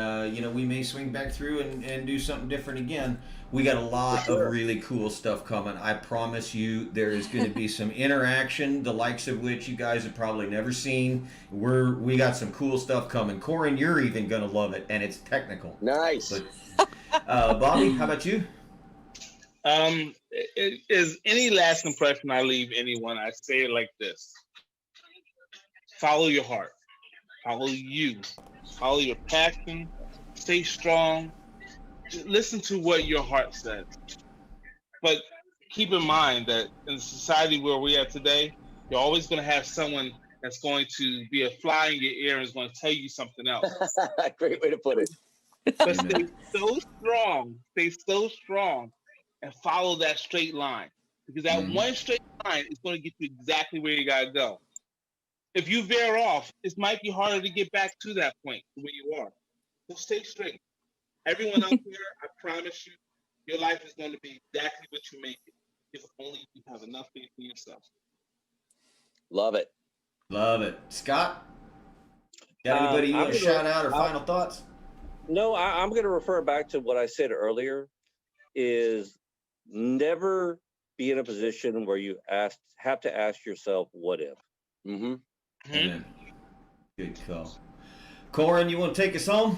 we may swing back through and do something different again. We got a lot of really cool stuff coming. I promise you there is going to be some interaction, the likes of which you guys have probably never seen. We got some cool stuff coming. Corin, you're even going to love it, and it's technical. Nice. But, Bobby, how about you? It is any last impression I leave anyone, I say it like this: follow your heart, follow you, follow your passion, stay strong, listen to what your heart says. But keep in mind that in the society where we are today, you're always going to have someone that's going to be a fly in your ear and is going to tell you something else. Great way to put it. But stay so strong, and follow that straight line. Because that one straight line is going to get you exactly where you got to go. If you veer off, it might be harder to get back to that point where you are. So stay straight. Everyone out there, I promise you, your life is going to be exactly what you make it. If only you have enough faith in yourself. Love it. Scott? Got anybody you want to shout out or final thoughts? No, I'm going to refer back to what I said earlier, is never be in a position where you have to ask yourself, what if? Mm-hmm. Amen. Good call. Corin, you want to take us home?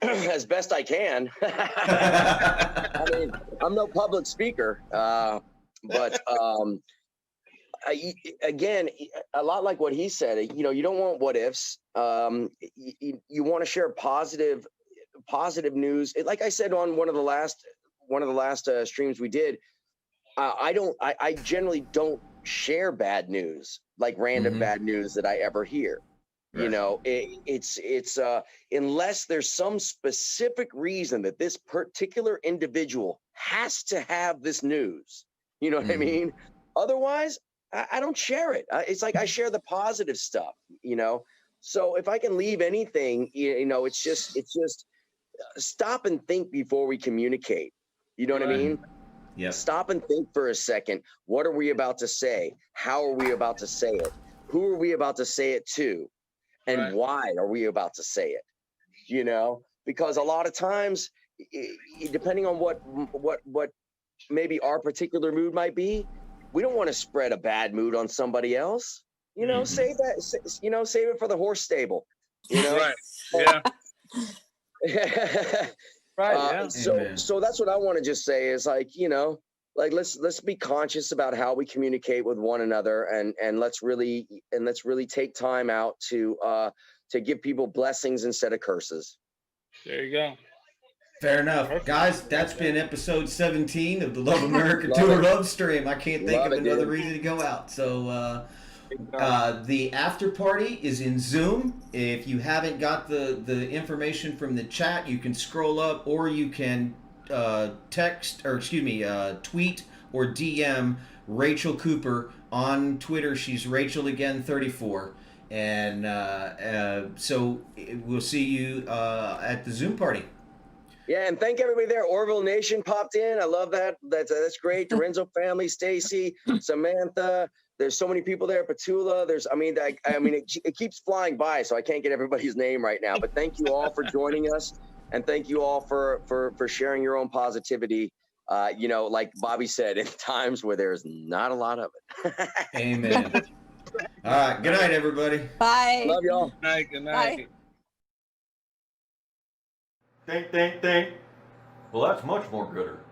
As best I can. I mean, I'm no public speaker, but again, a lot like what he said, you don't want what ifs. You want to share positive news. Like I said on one of the last streams we did, I generally don't share bad news, like random bad news that I ever hear. Right. It's unless there's some specific reason that this particular individual has to have this news. You know what I mean? Otherwise, I don't share it. It's like I share the positive stuff, So if I can leave anything, it's just stop and think before we communicate. You know what I mean? Yeah. Stop and think for a second. What are we about to say? How are we about to say it? Who are we about to say it to? And why are we about to say it? Because a lot of times, depending on what maybe our particular mood might be, we don't want to spread a bad mood on somebody else. Save that. Save it for the horse stable. Right. Yeah. Right. So that's what I want to just say is let's be conscious about how we communicate with one another, and let's really take time out to give people blessings instead of curses. There you go. Fair enough. Guys, that's been episode 17 of the Love America Tour Love Stream. I can't think of another reason to go out. So the after party is in Zoom. If you haven't got the information from the chat, you can scroll up, or you can tweet or DM Rachel Cooper on Twitter. She's Rachel again 34, And so we'll see you at the Zoom party. Yeah, and thank everybody there. Orville Nation popped in. I love that. That's great. Dorenzo family, Stacy, Samantha. There's so many people there. Petula. It keeps flying by, so I can't get everybody's name right now. But thank you all for joining us, and thank you all for sharing your own positivity. Like Bobby said, in times where there's not a lot of it. Amen. All right. Good night, everybody. Bye. Love y'all. Good night. Good night. Bye. Think. Well, that's much more gooder.